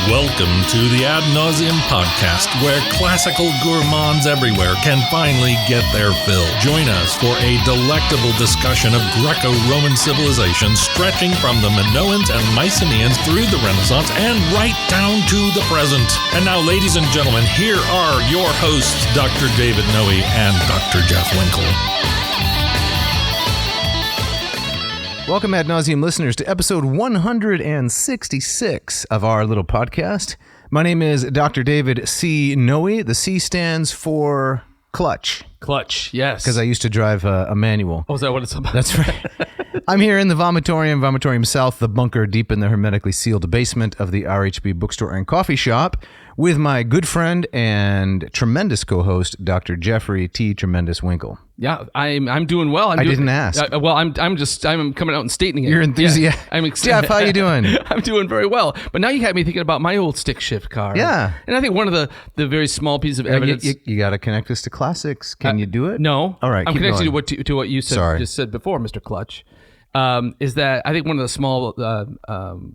Welcome to the Ad Nauseam podcast, where classical gourmands everywhere can finally get their fill. Join us for a delectable discussion of Greco-Roman civilization stretching from the Minoans and Mycenaeans through the Renaissance and right down to the present. And now, ladies and gentlemen, here are your hosts, Dr. David Noe and Dr. Jeff Winkle. Welcome, Ad Nauseam listeners, to episode 166 of our little podcast. My name is Dr. David C. Noe. The C stands for clutch. Clutch, yes. Because I used to drive a manual. Oh, is that what it's about? That's right. I'm here in the Vomitorium South, the bunker deep in the hermetically sealed basement of the RHB bookstore and coffee shop, with my good friend and tremendous co-host, Dr. Jeffrey T. Tremendous Winkle. Yeah, I'm doing well. I didn't ask. I'm coming out and stating it. You're enthusiastic. Yeah, I'm excited. Jeff, how you doing? I'm doing very well. But now you had me thinking about my old stick shift car. Yeah. And I think one of the very small pieces of evidence. You got to connect us to classics. Can you do it? No. All right. I'm keep connecting going. to what you said, just said before, Mr. Clutch. Is that I think one of the small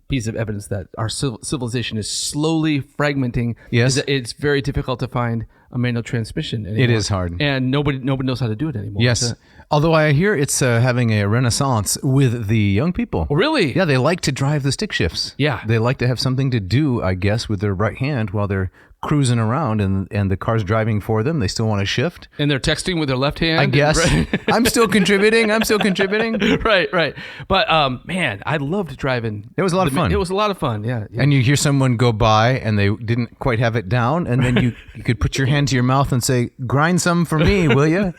pieces of evidence that our civilization is slowly fragmenting. Yes. Is that it's very difficult to find a manual transmission anymore. It is hard. And nobody knows how to do it anymore. Yes. Although I hear it's having a renaissance with the young people. Oh, really? Yeah, they like to drive the stick shifts. Yeah. They like to have something to do, I guess, with their right hand while they're cruising around and the car's driving for them. They still want to shift. And they're texting with their left hand. I guess. Right. I'm still contributing. Right. But, man, I loved driving. It was a lot of fun. It was a lot of fun, yeah. And you hear someone go by and they didn't quite have it down. And then you could put your hand to your mouth and say, grind some for me, will you?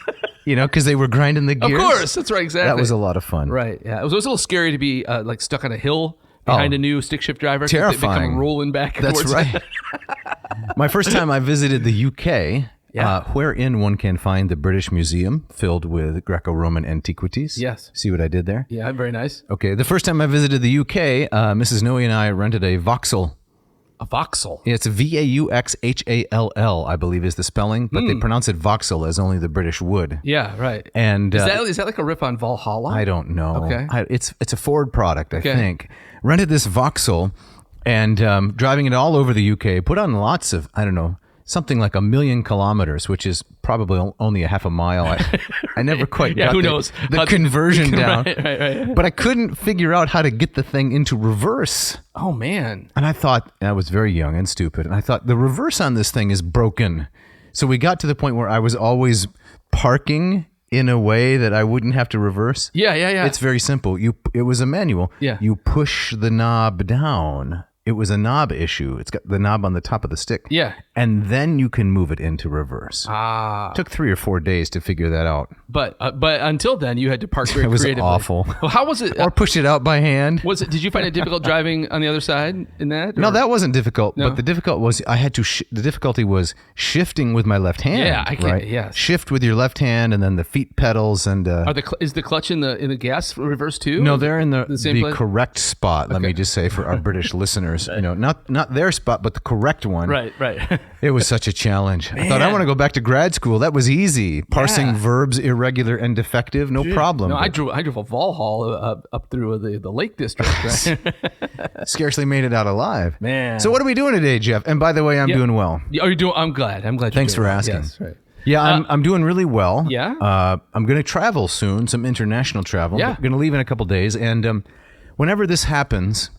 You know, because they were grinding the gears. Of course. That's right, exactly. That was a lot of fun. Right, yeah. It was a little scary to be stuck on a hill behind a new stick shift driver. Terrifying. They come rolling back. That's right. My first time I visited the UK, wherein one can find the British Museum filled with Greco-Roman antiquities. Yes. See what I did there? Yeah, very nice. Okay. The first time I visited the UK, Mrs. Noe and I rented a Vauxhall. A Vauxhall? It's Vauxhall, I believe is the spelling, but they pronounce it Vauxhall as only the British would. Yeah, right. And is that like a riff on Valhalla? I don't know. Okay. It's a Ford product, I think. Rented this Vauxhall and driving it all over the UK, put on lots of, I don't know, something like 1 million kilometers, which is probably only a half a mile. I never quite got the conversion down. Right. But I couldn't figure out how to get the thing into reverse. Oh, man. And I thought, I was very young and stupid, and I thought the reverse on this thing is broken. So we got to the point where I was always parking in a way that I wouldn't have to reverse. Yeah. It's very simple. It was a manual. Yeah. You push the knob down. It was a knob issue. It's got the knob on the top of the stick. Yeah. And then you can move it into reverse. Ah. It took 3 or 4 days to figure that out. But until then, you had to park very creatively. It was awful. Well, how was it? Or push it out by hand. Did you find it difficult driving on the other side in that? Or? No, that wasn't difficult. No? But the difficult was the difficulty was shifting with my left hand. Yeah, I can. Right? Yes. Shift with your left hand, and then the feet pedals and. Is the clutch in the gas reverse too? No, they're in the same place? correct spot. Let me just say for our British listeners, not their spot, but the correct one. Right. It was such a challenge. Man. I thought I want to go back to grad school. That was easy. Parsing verbs irregular and defective, no problem. No, I drove a Valhalla up through the Lake District. Right? Scarcely made it out alive. Man. So what are we doing today, Jeff? And by the way, I'm doing well. Are you doing? I'm glad. Thanks for asking. Yes, right. Yeah, I'm doing really well. Yeah. I'm going to travel soon, some international travel. Yeah. I'm going to leave in a couple days, and whenever this happens,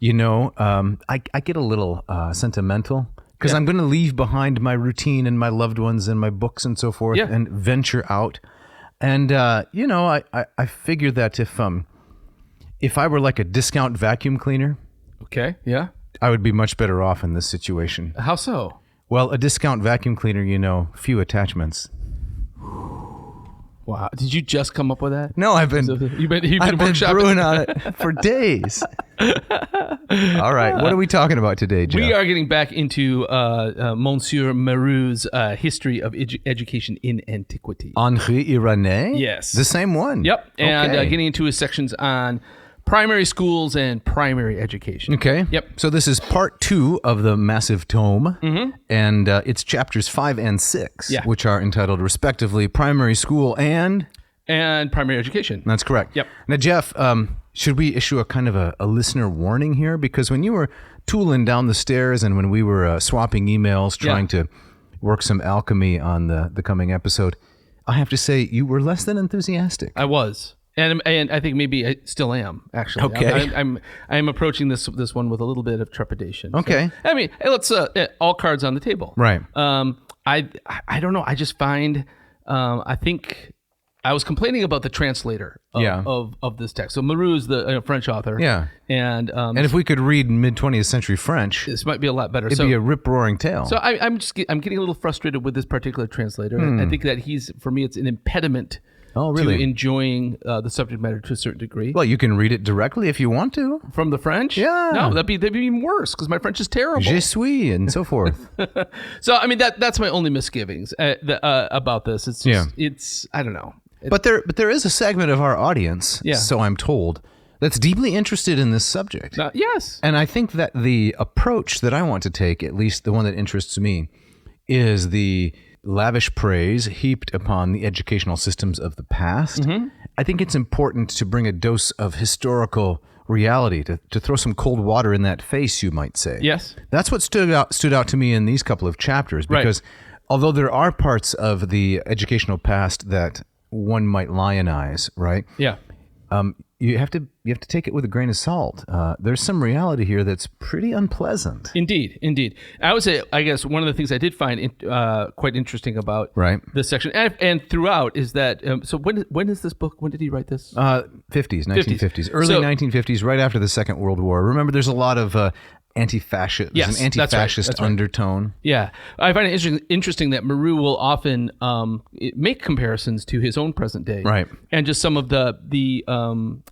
I get a little sentimental because I'm going to leave behind my routine and my loved ones and my books and so forth, and venture out. And I figure that if I were like a discount vacuum cleaner, okay, yeah, I would be much better off in this situation. How so? Well, a discount vacuum cleaner, few attachments. Wow! Did you just come up with that? No, I've been brewing on it for days. All right, what are we talking about today, Jeff? We are getting back into Monsieur Marrou's history of education in Antiquity. Henri Irenae? Yes, the same one. Yep, and okay. Getting into his sections on primary schools and primary education. Okay. Yep. So this is part 2 of the massive tome, and it's chapters 5 and 6, which are entitled respectively primary school and primary education. That's correct. Yep. Now, Jeff, should we issue a kind of a listener warning here? Because when you were tooling down the stairs and when we were swapping emails, trying to work some alchemy on the coming episode, I have to say you were less than enthusiastic. I was. And I think maybe I still am, actually. Okay. I'm approaching this one with a little bit of trepidation. Okay. So, I mean, let's all cards on the table. Right. I don't know. I just find I think I was complaining about the translator of this text. So Marrou is the French author. Yeah. And if we could read mid 20th century French, this might be a lot better. It'd be a rip roaring tale. So I'm getting a little frustrated with this particular translator. I think that for me it's an impediment. Oh, really? To enjoying the subject matter to a certain degree. Well, you can read it directly if you want to. From the French? Yeah. No, that'd be even worse because my French is terrible. Je suis and so forth. So, I mean, that's my only misgivings about this. It's just, it's I don't know. But there is a segment of our audience, so I'm told, that's deeply interested in this subject. Yes. And I think that the approach that I want to take, at least the one that interests me, is the lavish praise heaped upon the educational systems of the past. Mm-hmm. I think it's important to bring a dose of historical reality, to throw some cold water in that face, you might say. Yes. That's what stood out to me in these couple of chapters, because although there are parts of the educational past that one might lionize, right? Yeah. You have to take it with a grain of salt. There's some reality here that's pretty unpleasant. Indeed. I would say, I guess, one of the things I did find quite interesting about this section and throughout is that. So when is this book? When did he write this? 1950s, early 1950s, right after the Second World War. Remember, there's a lot of anti-fascist, an anti-fascist undertone. Yeah, I find it interesting that Marrou will often make comparisons to his own present day, right? And just some of the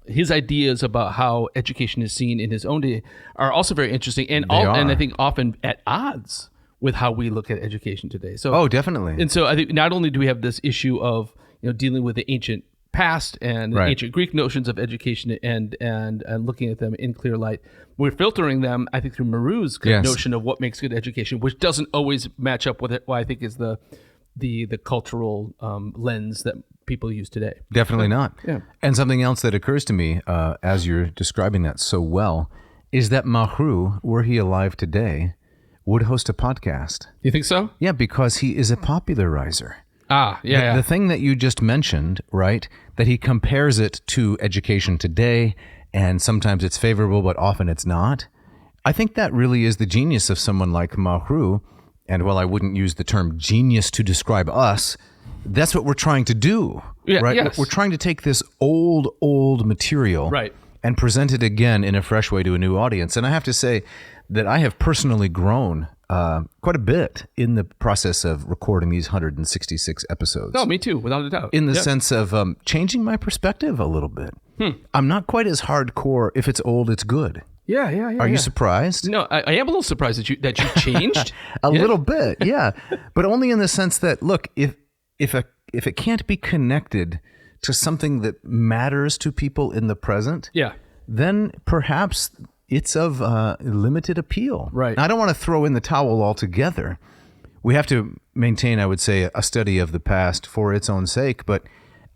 his ideas about how education is seen in his own day are also very interesting, and I think often at odds with how we look at education today. So, definitely. And so I think not only do we have this issue of dealing with the ancient past and ancient Greek notions of education and looking at them in clear light, we're filtering them, I think, through Marrou's notion of what makes good education, which doesn't always match up with what I think is the cultural lens that people use today. Definitely not. Yeah. And something else that occurs to me as you're describing that so well is that Marrou, were he alive today, would host a podcast. You think so? Yeah, because he is a popularizer. The thing that you just mentioned, right, that he compares it to education today, and sometimes it's favorable, but often it's not. I think that really is the genius of someone like Marrou. And while I wouldn't use the term genius to describe us, that's what we're trying to do, right? Yes. We're trying to take this old material and present it again in a fresh way to a new audience. And I have to say that I have personally grown quite a bit in the process of recording these 166 episodes. No, me too, without a doubt. In the sense of changing my perspective a little bit. I'm not quite as hardcore, if it's old, it's good. Yeah. Are you surprised? No, I am a little surprised that you changed. A little bit, yeah. But only in the sense that, look, if it can't be connected to something that matters to people in the present, then perhaps it's of limited appeal. Right. Now, I don't want to throw in the towel altogether. We have to maintain, I would say, a study of the past for its own sake, but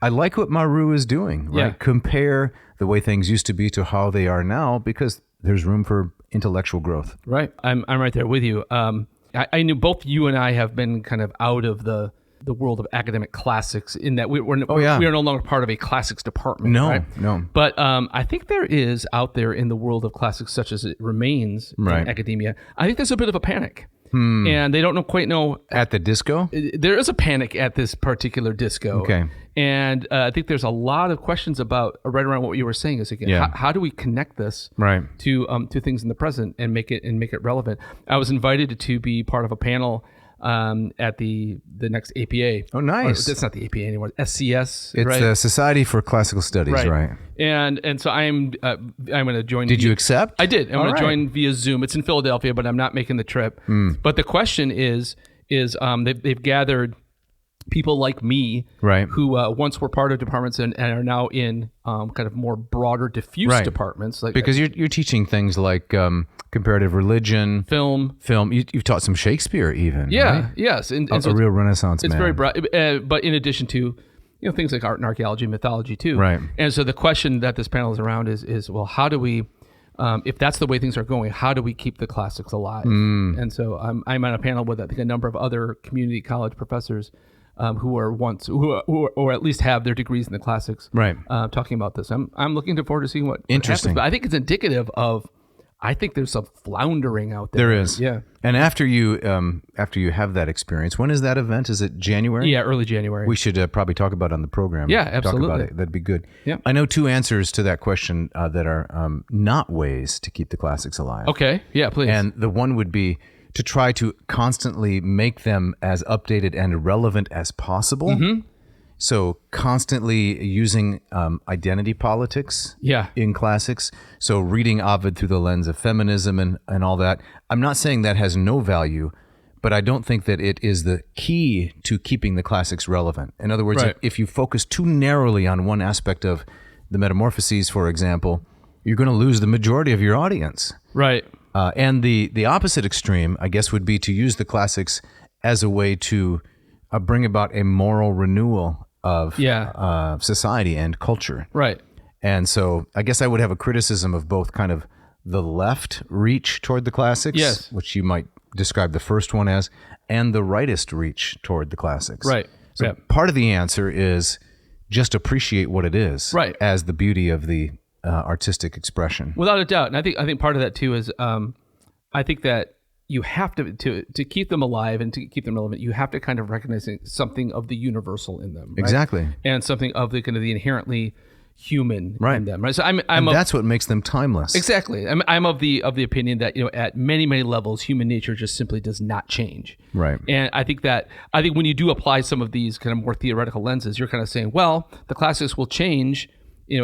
I like what Marrou is doing, right? Yeah. Compare the way things used to be to how they are now, because there's room for intellectual growth. Right. I'm right there with you. I knew both you and I have been kind of out of the world of academic classics in that we are no longer part of a classics department. No. But I think there is out there in the world of classics, such as it remains in academia, I think there's a bit of a panic. And they don't quite know. At the disco? There is a panic at this particular disco. Okay. And I think there's a lot of questions about right around what you were saying is again, how do we connect this to things in the present and make it relevant? I was invited to be part of a panel at the next APA. Oh, nice. That's not the APA anymore. SCS. It's the Society for Classical Studies, right? And so I'm going to join. Did you accept? I did. I'm going to join via Zoom. It's in Philadelphia, but I'm not making the trip. But the question is they've gathered people like me, who once were part of departments and are now in kind of more broader, diffuse departments. Like because you're teaching things like comparative religion, film. You've taught some Shakespeare, even. Yeah. Right? Yes. And so a real Renaissance man. It's very broad, but in addition to things like art and archaeology, mythology too. Right. And so the question that this panel is around is well, how do we if that's the way things are going, how do we keep the classics alive? And so I'm on a panel with, I think, a number of other community college professors who or at least have their degrees in the classics, right? Talking about this. I'm looking forward to seeing what Interesting. happens. But I think it's indicative of, I think there's some floundering out there. There is. Yeah. And after you have that experience, when is that event? Is it January? Yeah, early January. We should probably talk about it on the program. Yeah, absolutely. Talk about it. That'd be good. Yeah. I know two answers to that question that are not ways to keep the classics alive. Okay. Yeah, please. And the one would be to try to constantly make them as updated and relevant as possible. Mm-hmm. So constantly using identity politics in classics. So reading Ovid through the lens of feminism and all that. I'm not saying that has no value, but I don't think that it is the key to keeping the classics relevant. In other words, if you focus too narrowly on one aspect of the Metamorphoses, for example, you're going to lose the majority of your audience. Right. And the opposite extreme, I guess, would be to use the classics as a way to bring about a moral renewal of society and culture. Right. And so I guess I would have a criticism of both kind of the left reach toward the classics, which you might describe the first one as, and the rightist reach toward the classics. Right. So part of the answer is just appreciate what it is as the beauty of the artistic expression. Without a doubt. And I think part of that too is I think that you have to keep them alive and to keep them relevant, you have to kind of recognize something of the universal in them. Right? Exactly. And something of the kind of the inherently human in them. Right. So that's what makes them timeless. Exactly. I'm of the opinion that, at many, many levels, human nature just simply does not change. Right. And I think when you do apply some of these kind of more theoretical lenses, you're kind of saying, well, the classics will change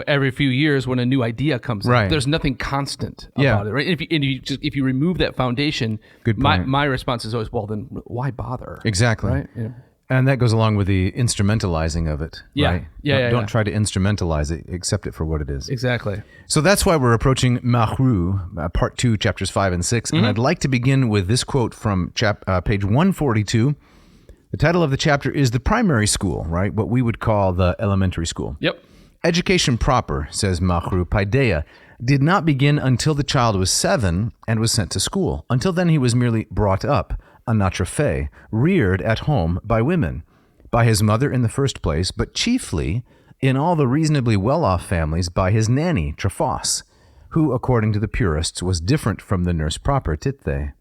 every few years when a new idea comes up. There's nothing constant about it, right? And if you remove that foundation, my response is always, well, then why bother? Exactly. Right? Yeah. And that goes along with the instrumentalizing of it, right? Don't try to instrumentalize it, accept it for what it is. Exactly. So that's why we're approaching Marrou, part 2, chapters 5 and 6. Mm-hmm. And I'd like to begin with this quote from page 142. The title of the chapter is The Primary School, right? What we would call the elementary school. Yep. Education proper, says Marrou, paideia, did not begin until the child was 7 and was sent to school. Until then, he was merely brought up, a notre fait, reared at home by women, by his mother in the first place, but chiefly, in all the reasonably well-off families, by his nanny, Trephos, who, according to the purists, was different from the nurse proper, Tithe.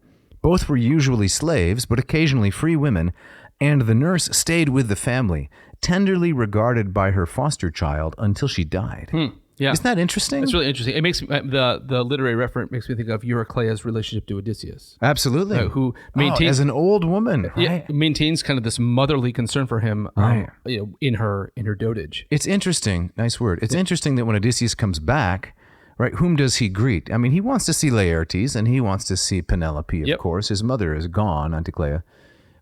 Both were usually slaves, but occasionally free women, and the nurse stayed with the family, tenderly regarded by her foster child until she died. Yeah. Isn't that interesting? It's really interesting. It makes the literary reference makes me think of Eurycleia's relationship to Odysseus. Absolutely. Who maintains as an old woman, right? Maintains kind of this motherly concern for him, in her dotage. It's interesting. Nice word. It's interesting that when Odysseus comes back, right, whom does he greet? I mean, he wants to see Laertes and he wants to see Penelope, of course. His mother is gone, Anticlea.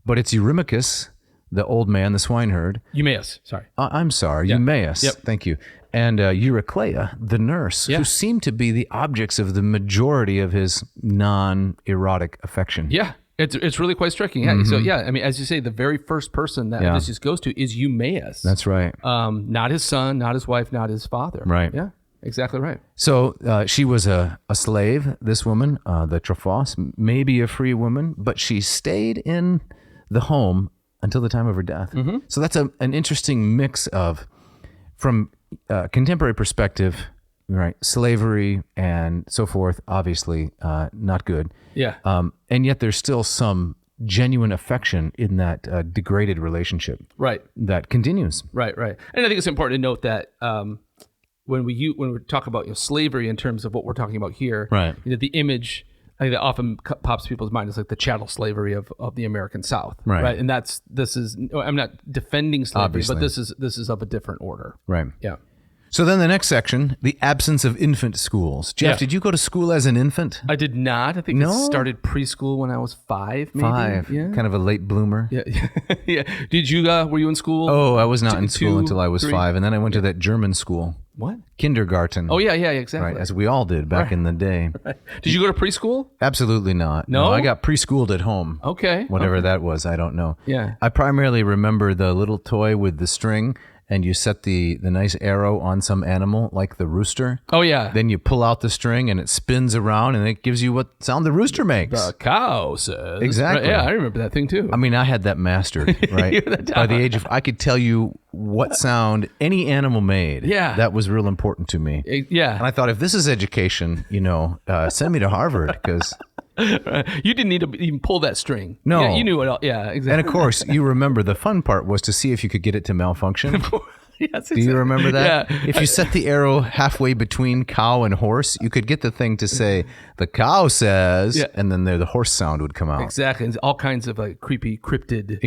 But it's Eurymachus, the old man, the swineherd. Eumaeus, sorry. I'm sorry, Eumaeus. Yep. Thank you. And Eurycleia, the nurse, who seem to be the objects of the majority of his non-erotic affection. Yeah, it's really quite striking. Yeah. Mm-hmm. So I mean, as you say, the very first person that Odysseus goes to is Eumaeus. That's right. Not his son, not his wife, not his father. Right. Yeah. Exactly right. So she was a slave, this woman, the Trephos, maybe a free woman, but she stayed in the home until the time of her death. Mm-hmm. So that's an interesting mix of, from contemporary perspective, right, slavery and so forth, obviously not good. Yeah. And yet there's still some genuine affection in that degraded relationship. Right. That continues. Right. And I think it's important to note that when we talk about slavery in terms of what we're talking about here, right? The image I think that often pops people's mind is like the chattel slavery of the American South, right? And this is I'm not defending slavery, obviously, but this is of a different order, right? Yeah. So then the next section, the absence of infant schools. Jeff, did you go to school as an infant? I did not. I think I started preschool when I was 5, maybe. 5, yeah. Kind of a late bloomer. Yeah. Yeah. Did you, were you in school? Oh, I was not in school until I was 5. And then I went to that German school. What? Kindergarten. Oh, yeah, exactly. Right, as we all did back in the day. Right. Did you go to preschool? Absolutely not. No? I got preschooled at home. Okay. Whatever that was, I don't know. Yeah. I primarily remember the little toy with the string and you set the nice arrow on some animal like the rooster. Oh, yeah. Then you pull out the string and it spins around and it gives you what sound the rooster makes. The cow says. Exactly. Right, yeah, I remember that thing too. I mean, I had that mastered, right? By the age of, I could tell you what sound any animal made. Yeah. That was real important to me. Yeah. And I thought, if this is education, send me to Harvard, because... You didn't need to even pull that string. No. Yeah, you knew it all. Yeah, exactly. And of course, you remember the fun part was to see if you could get it to malfunction. Yes, exactly. Do you remember that? Yeah. If you set the arrow halfway between cow and horse, you could get the thing to say, the cow says, and then the horse sound would come out. Exactly. And all kinds of like creepy, cryptid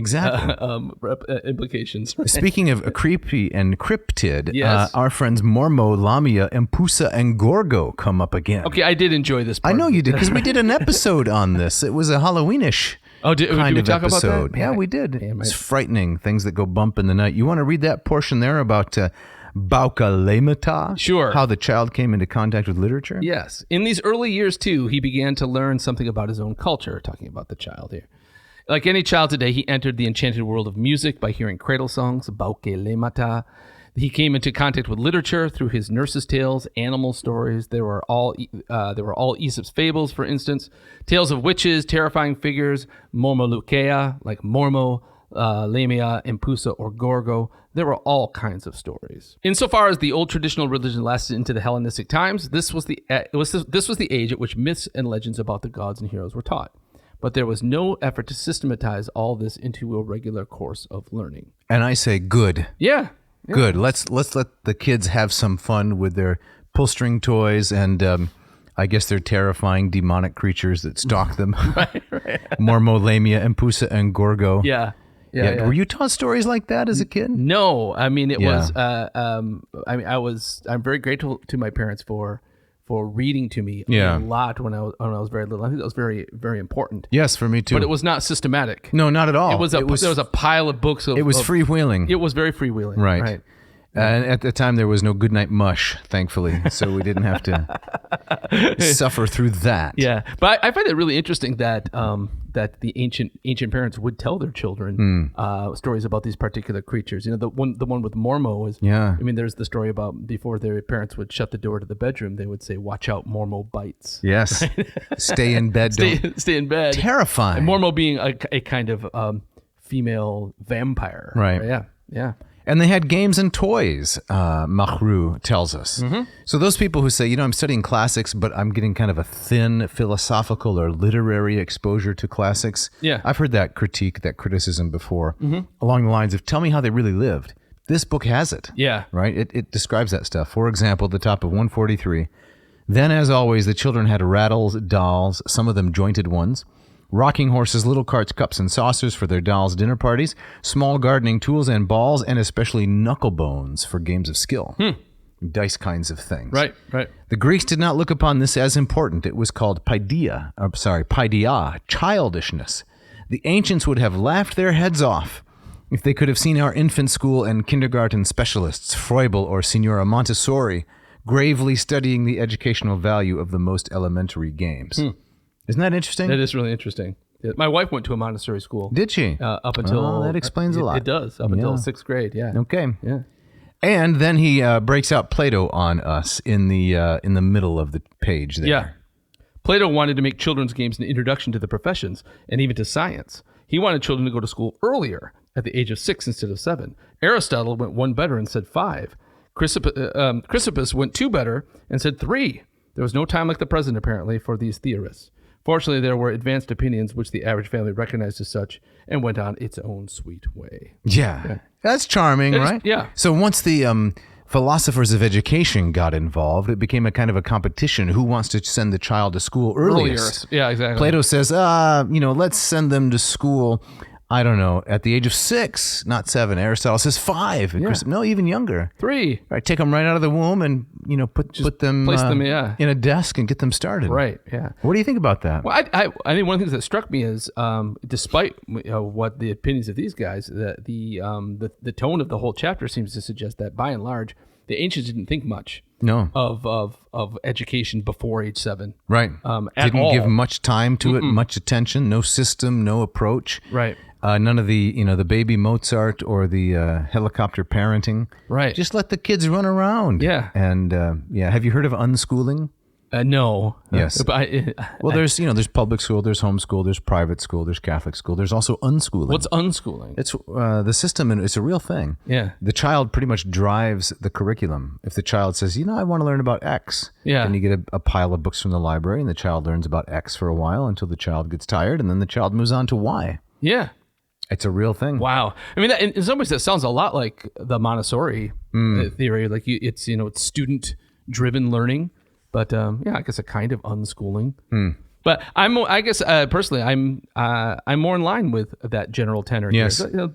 implications. Right? Speaking of creepy and cryptid, Yes. Our friends Mormo, Lamia, Empusa, and Gorgo come up again. Okay, I did enjoy this part. I know you did, because we did an episode on this. It was a Halloweenish did we talk episode. about that? Yeah, we did. It's frightening, things that go bump in the night. You want to read that portion there about Baukalemata? Sure. How the child came into contact with literature? Yes. In these early years, too, he began to learn something about his own culture, talking about the child here. Like any child today, he entered the enchanted world of music by hearing cradle songs, Baukalemata. He came into contact with literature through his nurse's tales, animal stories. There were all Aesop's fables, for instance, tales of witches, terrifying figures, Mormolukea, like Mormo, Lamia, Empusa, or Gorgo. There were all kinds of stories. Insofar as the old traditional religion lasted into the Hellenistic times, this was the age at which myths and legends about the gods and heroes were taught. But there was no effort to systematize all this into a regular course of learning. And I say good. Yeah. Good. Let's let the kids have some fun with their pull string toys and I guess they're terrifying demonic creatures that stalk them. right. Mormo, Lamia, Empusa, and Gorgo. Yeah. Were you taught stories like that as a kid? No. I mean, it was. I'm very grateful to my parents for reading to me a lot when I was very little. I think that was very, very important. Yes, for me too. But it was not systematic. No, not at all. There was a pile of books. It was freewheeling. It was very freewheeling. Right. And at the time, there was no Goodnight Mush, thankfully, so we didn't have to suffer through that. Yeah, but I find it really interesting that that the ancient parents would tell their children stories about these particular creatures. The one with Mormo is. Yeah. I mean, there's the story about before their parents would shut the door to the bedroom, they would say, "Watch out, Mormo bites." Yes. Stay in bed. Stay in bed. Terrifying. And Mormo being a kind of female vampire. Right. Yeah. And they had games and toys, Marrou tells us. Mm-hmm. So those people who say, I'm studying classics, but I'm getting kind of a thin philosophical or literary exposure to classics. Yeah. I've heard that criticism before, along the lines of, tell me how they really lived. This book has it. Yeah. Right? It describes that stuff. For example, the top of 143. Then, as always, the children had rattles, dolls, some of them jointed ones, rocking horses, little carts, cups, and saucers for their dolls' dinner parties, small gardening tools and balls, and especially knuckle bones for games of skill. Dice kinds of things. Right. The Greeks did not look upon this as important. It was called paideia, childishness. The ancients would have laughed their heads off if they could have seen our infant school and kindergarten specialists, Froebel or Signora Montessori, gravely studying the educational value of the most elementary games. Isn't that interesting? That is really interesting. My wife went to a Montessori school. Did she? Up until... that explains a lot. It does. Up until 6th grade, yeah. Okay. Yeah. And then he breaks out Plato on us in the middle of the page there. Yeah. Plato wanted to make children's games an introduction to the professions and even to science. He wanted children to go to school earlier, at the age of 6 instead of 7. Aristotle went 1 better and said 5. Chrysippus went 2 better and said 3. There was no time like the present, apparently, for these theorists. Fortunately, there were advanced opinions which the average family recognized as such and went on its own sweet way. Yeah. That's charming, right? Yeah. So once the philosophers of education got involved, it became a kind of a competition. Who wants to send the child to school earliest? Yeah, exactly. Plato says, let's send them to school, I don't know, at the age of 6, not 7. Aristotle says 5. Yeah. No, even younger. 3. Right, take them right out of the womb and put them, place them in a desk and get them started. Right. Yeah. What do you think about that? Well, I think one of the things that struck me is, despite what the opinions of these guys, the tone of the whole chapter seems to suggest that by and large, the ancients didn't think much. No. Of education before age 7. Right. At Didn't all. give much time to it, much attention, no system, no approach. Right. None of the, the baby Mozart or the helicopter parenting. Right. Just let the kids run around. Yeah. And have you heard of unschooling? No. Yes. Well, there's public school, there's homeschool, there's private school, there's Catholic school. There's also unschooling. What's unschooling? It's the system, and it's a real thing. Yeah. The child pretty much drives the curriculum. If the child says, I want to learn about X, then you get a pile of books from the library, and the child learns about X for a while until the child gets tired, and then the child moves on to Y. Yeah. It's a real thing. Wow. I mean, in some ways, that sounds a lot like the Montessori theory. Like it's student driven learning. But I guess a kind of unschooling. But I guess personally, I'm more in line with that general tenor. Yes. Here.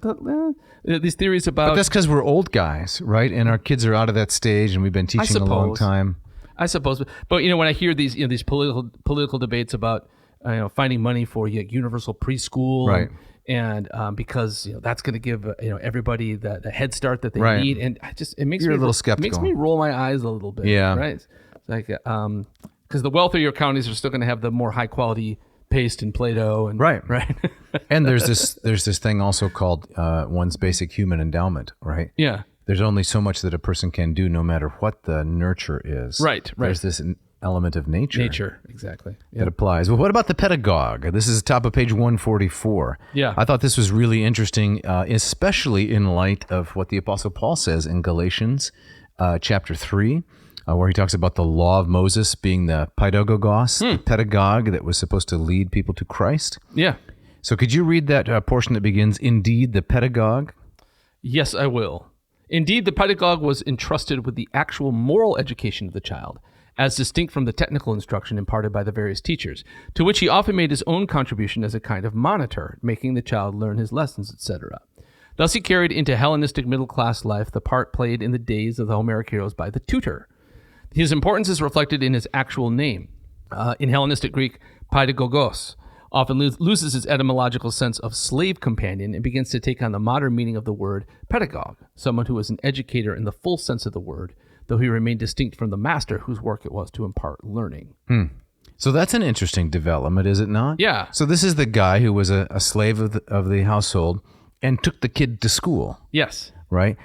These theories about. But that's because we're old guys, right? And our kids are out of that stage, and we've been teaching a long time. I suppose. But when I hear these these political debates about finding money for universal preschool, right? And because that's going to give everybody the head start that they need, and it makes You're me a little skeptical. Makes me roll my eyes a little bit. Yeah. Right. Like, because the wealthier counties are still going to have the more high quality paste and Play-Doh, and right. And there's this thing also called one's basic human endowment, right? Yeah. There's only so much that a person can do, no matter what the nurture is. Right. There's this element of nature. Nature, exactly. That applies. Well, what about the pedagogue? This is top of page 144. Yeah. I thought this was really interesting, especially in light of what the Apostle Paul says in Galatians chapter 3. Where he talks about the law of Moses being the pedagogos, the pedagogue that was supposed to lead people to Christ. Yeah. So could you read that portion that begins, "Indeed, the pedagogue"? Yes, I will. Indeed, the pedagogue was entrusted with the actual moral education of the child, as distinct from the technical instruction imparted by the various teachers, to which he often made his own contribution as a kind of monitor, making the child learn his lessons, etc. Thus he carried into Hellenistic middle-class life the part played in the days of the Homeric heroes by the tutor. His importance is reflected in his actual name. In Hellenistic Greek, pedagogos often loses its etymological sense of slave companion and begins to take on the modern meaning of the word pedagogue, someone who was an educator in the full sense of the word, though he remained distinct from the master whose work it was to impart learning. So that's an interesting development, is it not? Yeah. So this is the guy who was a slave of the household and took the kid to school. Yes. Right?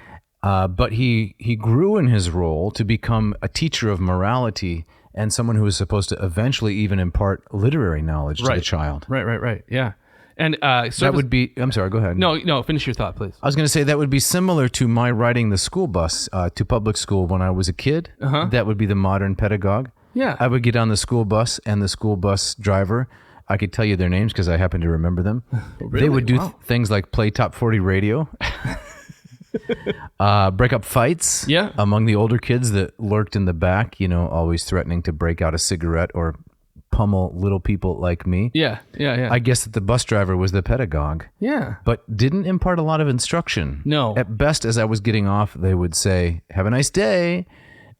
But he grew in his role to become a teacher of morality and someone who was supposed to eventually even impart literary knowledge to the child. Right. Yeah. And that would be, I'm sorry, go ahead. No, finish your thought, please. I was going to say that would be similar to my riding the school bus to public school when I was a kid. That would be the modern pedagogue. Yeah. I would get on the school bus, and the school bus driver, I could tell you their names because I happen to remember them. Really? They would do things like play Top 40 radio. Break up fights among the older kids that lurked in the back, always threatening to break out a cigarette or pummel little people like me. Yeah. I guess that the bus driver was the pedagogue. Yeah. But didn't impart a lot of instruction. No. At best, as I was getting off, they would say, "Have a nice day."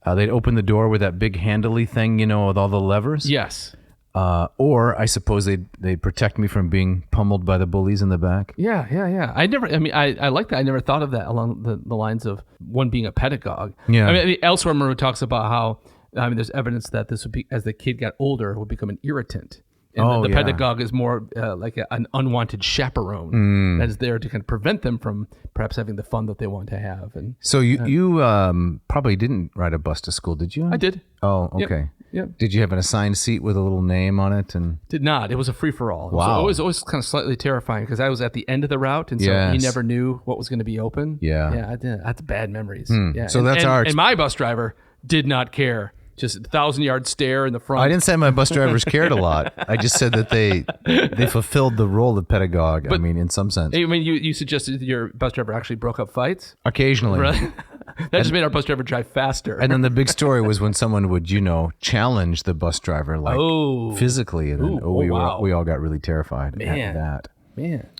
They'd open the door with that big handily thing, with all the levers. Yes. Or I suppose they'd protect me from being pummeled by the bullies in the back. Yeah. I like that. I never thought of that along the lines of one being a pedagogue. Yeah. I mean, elsewhere, Marrou talks about how, there's evidence that this would be, as the kid got older, would become an irritant. And the pedagogue is more like an unwanted chaperone that is there to kind of prevent them from perhaps having the fun that they want to have. And so you probably didn't ride a bus to school, did you? I did. Oh, okay. Yep. Did you have an assigned seat with a little name on it? And did not. It was a free-for-all. Wow. It was always kind of slightly terrifying because I was at the end of the route, and so you never knew what was going to be open. Yeah. I did. That's bad mememories. Yeah. So and my bus driver did not care. Just 1,000-yard stare in the front. I didn't say my bus drivers cared a lot. I just said that they fulfilled the role of pedagogue. But, in some sense. I mean, you suggested that your bus driver actually broke up fights? Occasionally. Really? That just made our bus driver drive faster. And then the big story was when someone would, challenge the bus driver physically. And then we all got really terrified at that. Man.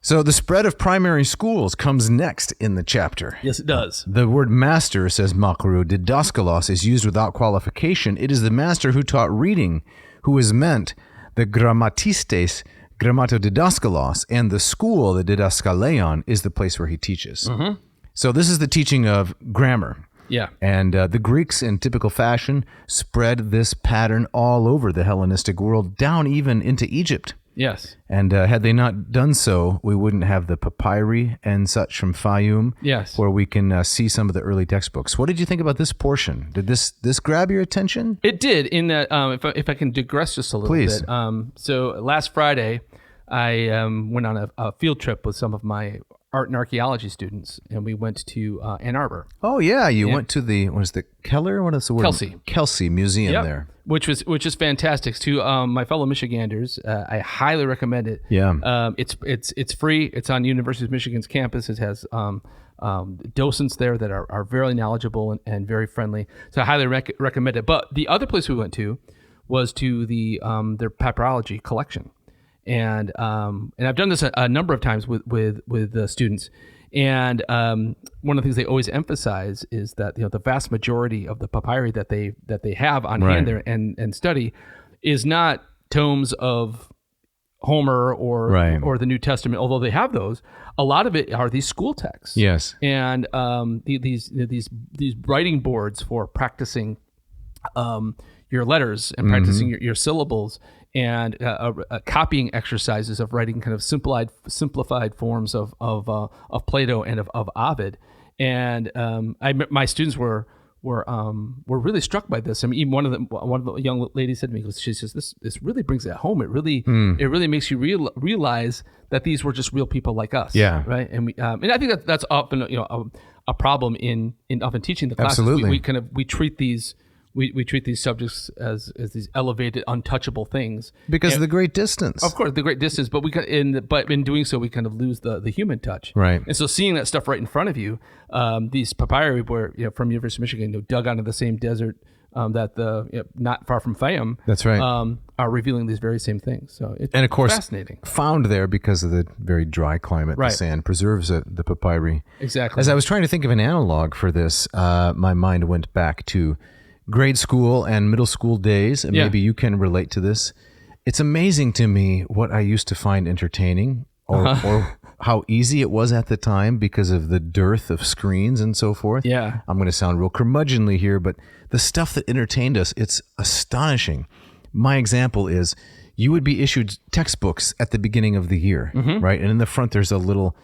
So the spread of primary schools comes next in the chapter. Yes, it does. The word master, says Marrou, didaskalos, is used without qualification. It is the master who taught reading, who is meant the grammatistes, grammatodidaskalos, and the school, the didaskaleon, is the place where he teaches. Mm-hmm. So this is the teaching of grammar. Yeah. And the Greeks, in typical fashion, spread this pattern all over the Hellenistic world, down even into Egypt. Yes. And had they not done so, we wouldn't have the papyri and such from Fayum, Yes. where we can see some of the early textbooks. What did you think about this portion? Did this grab your attention? It did, in that, if I can digress just a little Please. bit. So last Friday, I went on a field trip with some of my art and archaeology students, and we went to Ann Arbor. Oh, yeah. You went to the, what is the Keller? What is the word? Kelsey Museum there. Which is fantastic. To my fellow Michiganders, I highly recommend it. Yeah. It's free. It's on University of Michigan's campus. It has docents there that are very knowledgeable and very friendly. So I highly recommend it. But the other place we went to was to their papyrology collection. And I've done this a number of times with students, and one of the things they always emphasize is that the vast majority of the papyri that they have on hand there and study is not tomes of Homer or the New Testament, although they have those. A lot of it are these school texts. Yes, and these writing boards for practicing your letters and practicing your syllables, and copying exercises of writing kind of simplified forms of Plato and of Ovid. And my students were really struck by this. I mean, even one of the young ladies said to me, she says, "This really brings it home. It really makes you realize that these were just real people like us." Yeah. Right. And and I think that's often a problem in often teaching the classes. Absolutely. We treat these. We treat these subjects as these elevated, untouchable things because of the great distance. Of course, the great distance. But but in doing so, we kind of lose the human touch. Right. And so, seeing that stuff right in front of you, these papyri were from University of Michigan, dug out of the same desert that not far from Fayum. That's right. Are revealing these very same things. So it's and of course fascinating. Found there because of the very dry climate. Right. The sand preserves the papyri. Exactly. As I was trying to think of an analog for this, my mind went back to grade school and middle school days, and maybe you can relate to this. It's amazing to me what I used to find entertaining or how easy it was at the time because of the dearth of screens and so forth. Yeah. I'm going to sound real curmudgeonly here, but the stuff that entertained us, it's astonishing. My example is you would be issued textbooks at the beginning of the year, right? And in the front, there's a little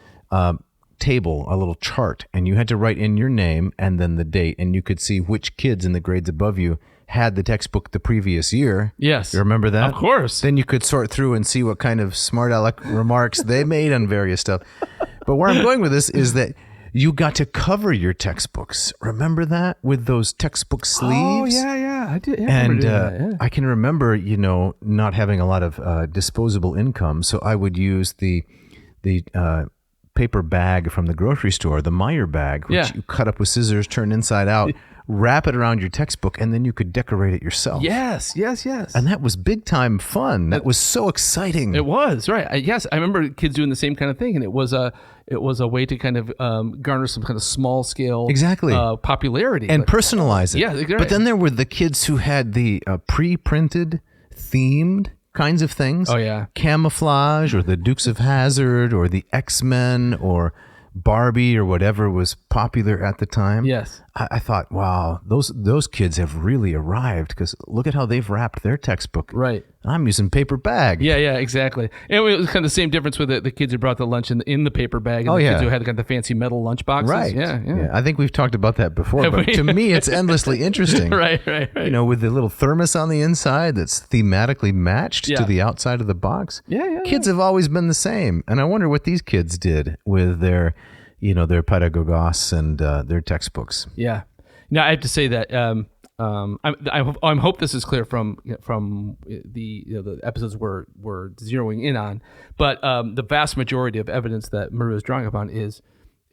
table, a little chart, and you had to write in your name and then the date, and you could see which kids in the grades above you had the textbook the previous year. Yes. You remember that? Of course. Then you could sort through and see what kind of smart aleck remarks they made on various stuff. But where I'm going with this is that you got to cover your textbooks. Remember that? With those textbook sleeves? Oh, yeah. I did. And I can remember, not having a lot of disposable income, so I would use the paper bag from the grocery store, the Meyer bag, which you cut up with scissors, turn inside out, wrap it around your textbook, and then you could decorate it yourself. Yes. And that was big time fun. That was so exciting. It was, right. Yes, I remember kids doing the same kind of thing, and it was a way to kind of garner some kind of small scale popularity. And personalize it. Yeah, right. But then there were the kids who had the pre-printed, themed kinds of things. Oh, yeah. Camouflage or the Dukes of Hazzard or the X-Men or Barbie or whatever was popular at the time. Yes. I thought, wow, those kids have really arrived because look at how they've wrapped their textbook. Right. I'm using paper bag. Yeah, exactly. And it was kind of the same difference with the kids who brought the lunch in the paper bag and the kids who had kind of the fancy metal lunch boxes. Right. Yeah. I think we've talked about that before, but to me, it's endlessly interesting. Right. With the little thermos on the inside that's thematically matched to the outside of the box. Yeah. Kids have always been the same. And I wonder what these kids did with their Pedagogos and their textbooks. Yeah. Now I have to say that I hope this is clear from the episodes we're zeroing in on, but the vast majority of evidence that Marrou is drawing upon is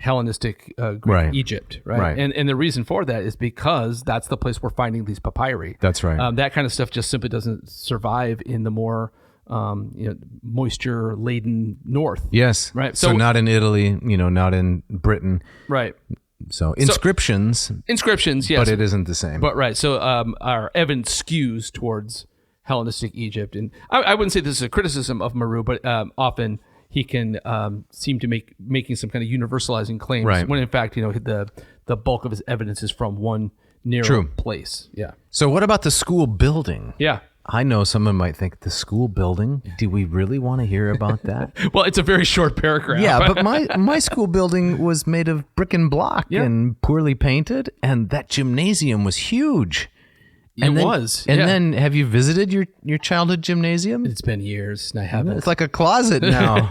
Hellenistic Greek Egypt, right? And the reason for that is because that's the place we're finding these papyri. That's right. That kind of stuff just simply doesn't survive in the more moisture laden north. Yes. Right. So not in Italy, not in Britain. Right. So inscriptions, yes. But it isn't the same. But right. So our evidence skews towards Hellenistic Egypt. And I wouldn't say this is a criticism of Marrou, but often he can seem to making some kind of universalizing claims when in fact, the bulk of his evidence is from one narrow place. Yeah. So what about the school building? Yeah. I know someone might think the school building. Do we really want to hear about that? Well, it's a very short paragraph. Yeah, but my school building was made of brick and block and poorly painted, and that gymnasium was huge. And then have you visited your childhood gymnasium? It's been years, and I haven't. It's like a closet now.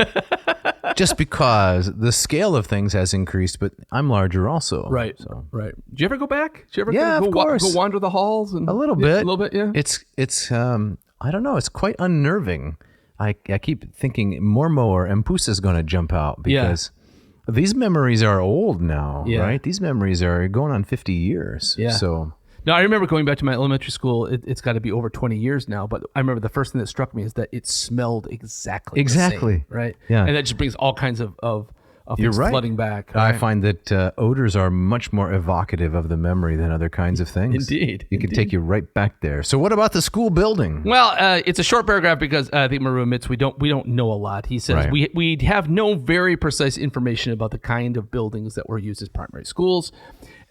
Just because the scale of things has increased, but I'm larger also. Right. So. Right. Did you ever go back? Did you ever of course. go wander the halls? And a little bit. Yeah. It's I don't know. It's quite unnerving. I keep thinking Mormo or Mpusa is going to jump out because these memories are old now, right? These memories are going on 50 years. Yeah. So. No, I remember going back to my elementary school. It's got to be over 20 years now, but I remember the first thing that struck me is that it smelled exactly the same, right? Yeah. And that just brings all kinds of things flooding back. Right? I find that odors are much more evocative of the memory than other kinds of things. Indeed. You can take you right back there. So what about the school building? Well, it's a short paragraph because I think Marrou admits we don't know a lot. He says we have no very precise information about the kind of buildings that were used as primary schools.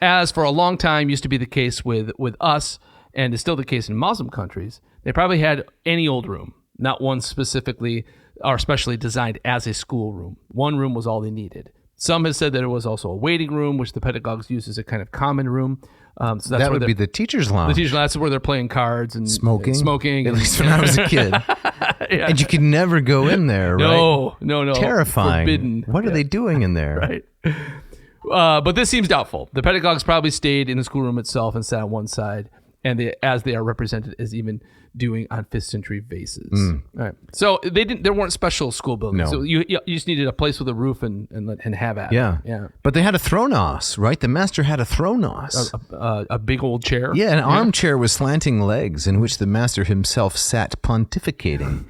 As for a long time used to be the case with us, and is still the case in Muslim countries, they probably had any old room, not one specifically or specially designed as a school room. One room was all they needed. Some have said that it was also a waiting room, which the pedagogues use as a kind of common room. So that would be the teacher's lounge. The teacher's lounge, that's where they're playing cards and smoking. At least when I was a kid. And you could never go in there, right? No. Terrifying. Forbidden. What are they doing in there? Right. But this seems doubtful. The pedagogues probably stayed in the schoolroom itself and sat on one side, and as they are represented as even doing on 5th century vases. All right. So there weren't special school buildings. No. So you just needed a place with a roof and have at it. Yeah. But they had a thronos, right? The master had a thronos. A big old chair. Yeah, an armchair with slanting legs in which the master himself sat pontificating.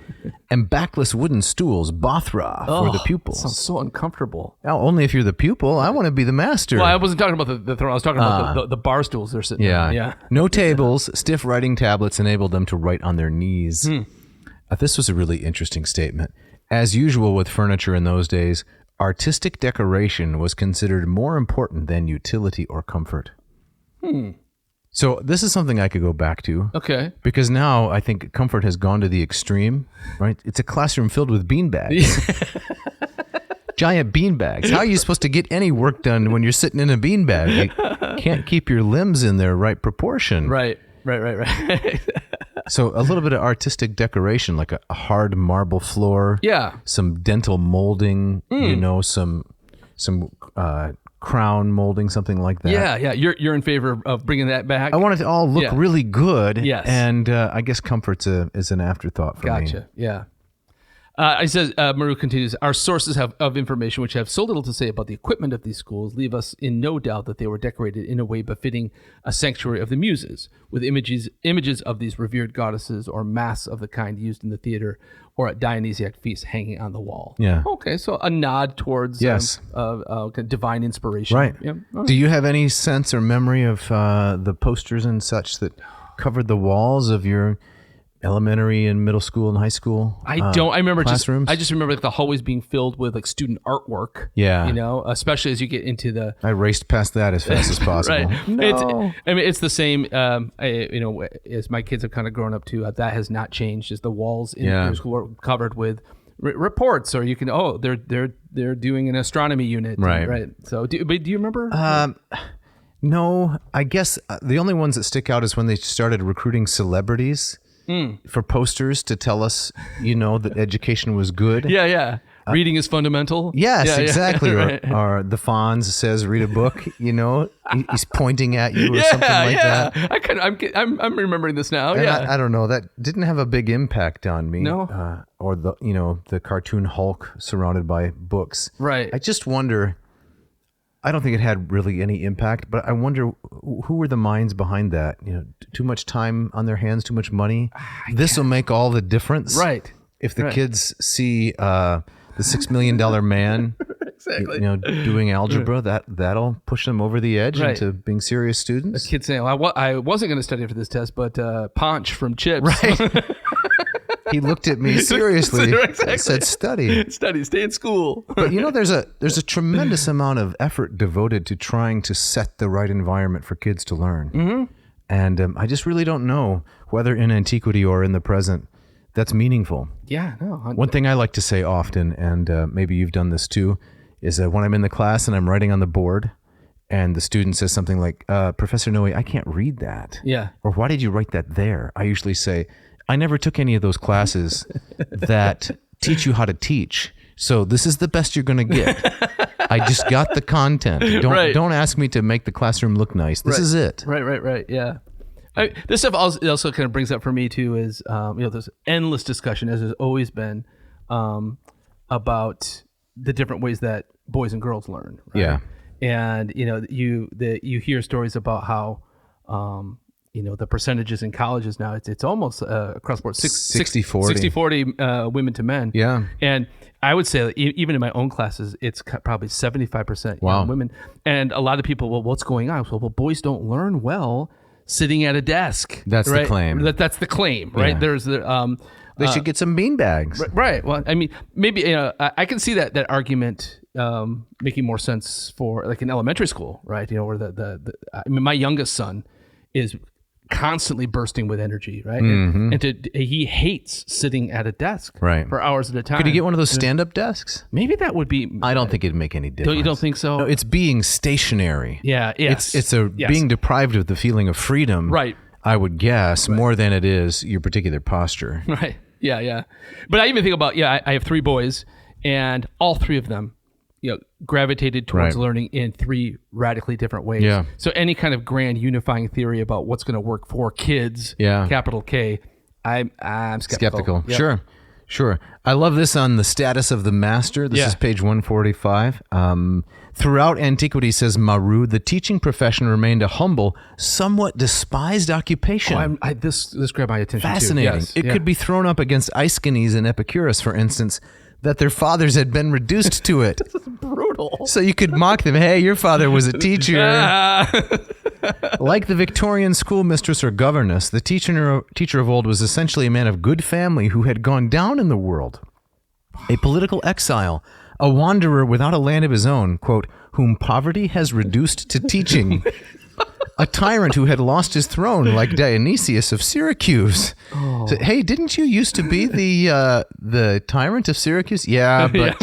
And backless wooden stools, Bothra, for the pupils. Sounds so uncomfortable. Oh, only if you're the pupil. I want to be the master. Well, I wasn't talking about the throne. I was talking about the bar stools they're sitting on. Yeah. No tables, stiff writing tablets enabled them to write on their knees. This was a really interesting statement. As usual with furniture in those days, artistic decoration was considered more important than utility or comfort. So this is something I could go back to. Okay. Because now I think comfort has gone to the extreme, right? It's a classroom filled with beanbags. Giant beanbags. How are you supposed to get any work done when you're sitting in a beanbag? You can't keep your limbs in their right proportion. Right. So a little bit of artistic decoration, like a hard marble floor. Yeah. Some dental molding, some crown molding, something like that. Yeah. You're in favor of bringing that back? I want it to all look really good. Yes. And I guess comfort is an afterthought for me. Gotcha. Yeah. It says, Marrou continues, our sources of information which have so little to say about the equipment of these schools leave us in no doubt that they were decorated in a way befitting a sanctuary of the muses, with images of these revered goddesses or masks of the kind used in the theater or at Dionysiac feasts hanging on the wall. Yeah. Okay, so a nod towards divine inspiration. Right. Yeah. Right. Do you have any sense or memory of the posters and such that covered the walls of your elementary and middle school and high school? I don't. I remember classrooms? I just remember the hallways being filled with like student artwork. Yeah. Especially as you get into the. I raced past that as fast as possible. Right. No. It's the same. As my kids have kind of grown up too. That has not changed. As the walls in their school are covered with reports, or you can. Oh, they're doing an astronomy unit. Right. So, do you remember? No, I guess the only ones that stick out is when they started recruiting celebrities. For posters to tell us, that education was good. Yeah. Reading is fundamental. Yes, exactly. Right. Or the Fonz says, read a book, he's pointing at you or something like that. I'm remembering this now. And yeah. I don't know. That didn't have a big impact on me. No. Or the cartoon Hulk surrounded by books. Right. I just wonder, I don't think it had really any impact, but I wonder who were the minds behind that? Too much time on their hands, too much money. This will make all the difference. Right. If the kids see the $6 Million Man, exactly. Doing algebra, that'll push them over the edge into being serious students. A kid saying, well, I wasn't going to study for this test, but Ponch from Chips. Right. He looked at me seriously and said, study, stay in school. But there's a tremendous amount of effort devoted to trying to set the right environment for kids to learn. And I just really don't know whether in antiquity or in the present that's meaningful. Yeah, no. One thing I like to say often, and maybe you've done this too, is that when I'm in the class and I'm writing on the board and the student says something like, Professor Noe, I can't read that. Yeah. Or why did you write that there? I usually say, I never took any of those classes that teach you how to teach. So this is the best you're going to get. I just got the content. Don't ask me to make the classroom look nice. This is it. Right. Yeah. This stuff also kind of brings up for me too is there's endless discussion, as there's always been, about the different ways that boys and girls learn. Right? Yeah. And you hear stories about how the percentages in colleges now it's almost across the board 60-40 women to men. Yeah. And I would say that even in my own classes, it's probably 75% young women. And a lot of people, well, what's going on? Well, boys don't learn well sitting at a desk. That's right? the claim. That's the claim, right? Yeah. There's the they should get some beanbags. Right. Well, I mean, maybe I can see that argument making more sense for like in elementary school, right? Where my youngest son is constantly bursting with energy, right? Mm-hmm. And he hates sitting at a desk for hours at a time. Could he get one of those stand-up desks? Maybe that would be. I don't think it'd make any difference. You don't think so? No, it's being stationary. Yeah. Yes. It's being deprived of the feeling of freedom. Right. I would guess more than it is your particular posture. Right. Yeah. But I even think about I have 3 boys, and all 3 of them gravitated towards learning in 3 radically different ways. Yeah. So any kind of grand unifying theory about what's going to work for kids, capital K, I'm skeptical. Yep. Sure. I love this on the status of the master. This is page 145. Throughout antiquity, says Marrou, the teaching profession remained a humble, somewhat despised occupation. This grabbed my attention. Fascinating. Too. Yes. It could be thrown up against Aeschines and Epicurus, for instance, that their fathers had been reduced to it. This is brutal. So you could mock them. Hey, your father was a teacher. Like the Victorian schoolmistress or governess, the teacher of old was essentially a man of good family who had gone down in the world. A political exile, a wanderer without a land of his own, quote, whom poverty has reduced to teaching. A tyrant who had lost his throne, like Dionysius of Syracuse. So, hey, didn't you used to be the tyrant of Syracuse? Yeah, but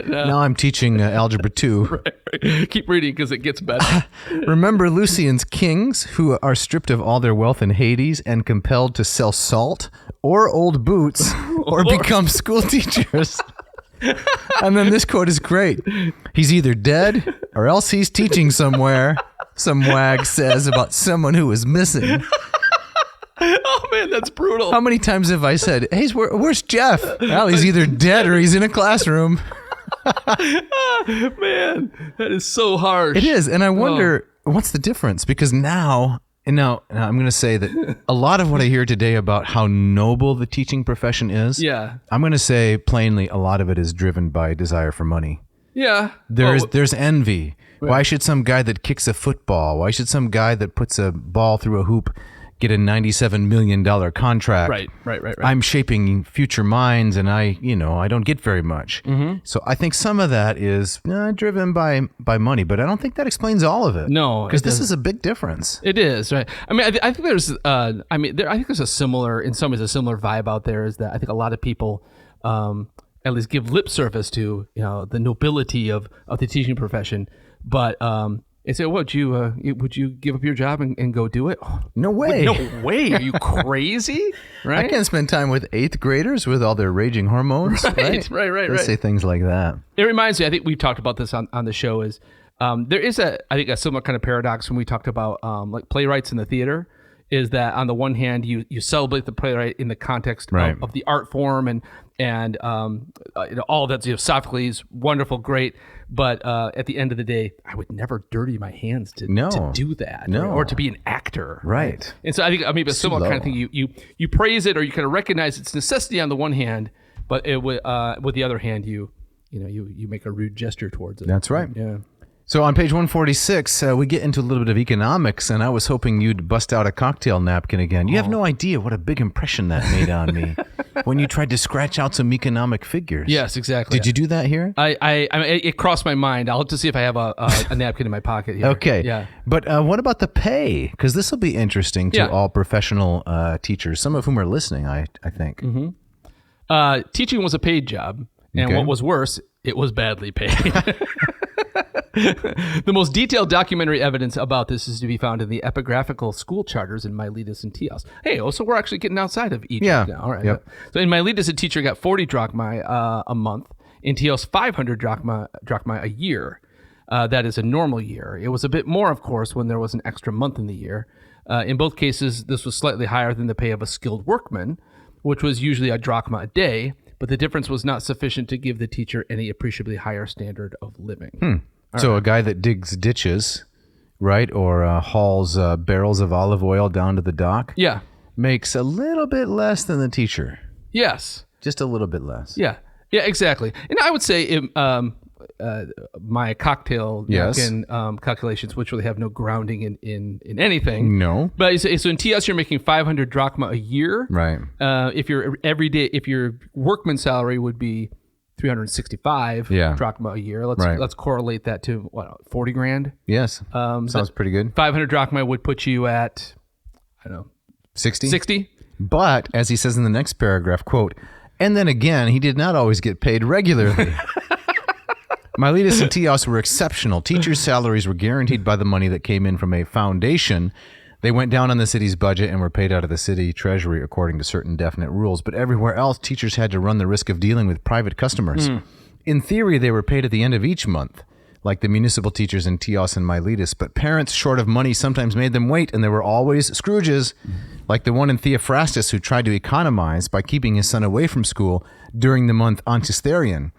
now I'm teaching Algebra 2. Right. Keep reading because it gets better. Remember Lucian's kings, who are stripped of all their wealth in Hades and compelled to sell salt or old boots or become school teachers. And then this quote is great. He's either dead or else he's teaching somewhere. Some wag says about someone who is missing. Oh man, that's brutal. How many times have I said, "Hey, where's Jeff?" Well, he's either dead or he's in a classroom. Man, that is so harsh. It is, and I wonder what's the difference, because now I'm going to say that a lot of what I hear today about how noble the teaching profession is. Yeah, I'm going to say plainly, a lot of it is driven by desire for money. Yeah, there's envy. Right. Why should some guy that kicks a football? Why should some guy that puts a ball through a hoop get a $97 million contract? Right. I'm shaping future minds, and I don't get very much. Mm-hmm. So I think some of that is driven by money, but I don't think that explains all of it. No, because this is a big difference. It is, right? I mean, I think there's, I think there's a similar vibe out there. Is that I think a lot of people, at least give lip service to the nobility of the teaching profession. But they say, would you give up your job and go do it? Oh, no way. No way. Are you crazy? Right? I can't spend time with 8th graders with all their raging hormones. Right. They say things like that. It reminds me, I think we've talked about this on the show, is there is a similar kind of paradox when we talked about like playwrights in the theater, is that on the one hand, you celebrate the playwright in the context of the art form and all that's Sophocles, wonderful, great. But at the end of the day, I would never dirty my hands to do that, or to be an actor, right? And so I think maybe a similar kind of thing. You praise it, or you kind of recognize its necessity on the one hand, but with the other hand, you make a rude gesture towards it. That's right. Yeah. So on page 146, we get into a little bit of economics, and I was hoping you'd bust out a cocktail napkin again. You have no idea what a big impression that made on me. when you tried to scratch out some economic figures. Yes, exactly. Did you do that here? It crossed my mind. I'll have to see if I have a napkin in my pocket here. Okay. Yeah. But what about the pay? Because this will be interesting to all professional teachers, some of whom are listening, I think. Teaching was a paid job. And what was worse, it was badly paid. The most detailed documentary evidence about this is to be found in the epigraphical school charters in Miletus and Teos. Hey, so we're actually getting outside of Egypt now. All right. Yep. So in Miletus, a teacher got 40 drachma a month. In Teos, 500 drachma a year. That is a normal year. It was a bit more, of course, when there was an extra month in the year. In both cases, this was slightly higher than the pay of a skilled workman, which was usually a drachma a day, but the difference was not sufficient to give the teacher any appreciably higher standard of living. So a guy that digs ditches, right, or hauls barrels of olive oil down to the dock, makes a little bit less than the teacher. Yes. Just a little bit less. Yeah, exactly. And I would say my cocktail napkin calculations, which really have no grounding in anything. No. But so in TS, you're making 500 drachma a year. Right. If your workman salary would be 365 drachma a year. Let's correlate that to 40 grand. Yes. Sounds pretty good. 500 drachma would put you at, I don't know, 60. But as he says in the next paragraph, quote, and then again, he did not always get paid regularly. Miletus and Teos were exceptional. Teachers' salaries were guaranteed by the money that came in from a foundation. They went down on the city's budget and were paid out of the city treasury according to certain definite rules. But everywhere else, teachers had to run the risk of dealing with private customers. In theory, they were paid at the end of each month, like the municipal teachers in Teos and Miletus. But parents, short of money, sometimes made them wait, and there were always Scrooges, like the one in Theophrastus who tried to economize by keeping his son away from school during the month Antistherion,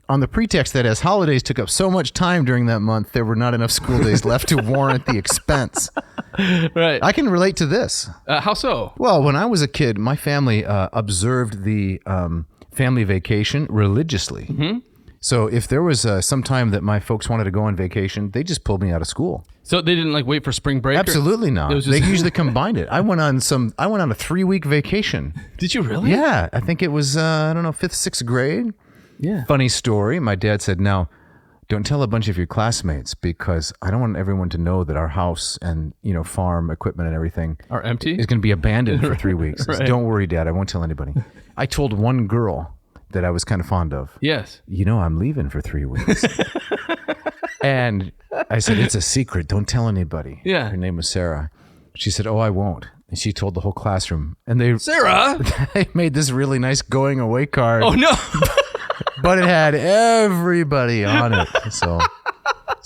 on the pretext that as holidays took up so much time during that month, there were not enough school days left to warrant the expense. Right. I can relate to this. How so? Well, when I was a kid, my family observed the family vacation religiously. So if there was some time that my folks wanted to go on vacation, they just pulled me out of school. So they didn't wait for spring break? Absolutely not. They usually combined it. I went on a 3-week vacation. Did you really? Yeah. I think it was, 5th, 6th grade. Yeah. Funny story. My dad said, now, don't tell a bunch of your classmates because I don't want everyone to know that our house and, farm equipment and everything are empty. Is going to be abandoned for 3 weeks. Right. Said, don't worry, Dad. I won't tell anybody. I told one girl that I was kind of fond of. Yes. I'm leaving for 3 weeks. And I said, it's a secret. Don't tell anybody. Yeah. Her name was Sarah. She said, oh, I won't. And she told the whole classroom. And Sarah? They made this really nice going away card. Oh, no. But it had everybody on it. So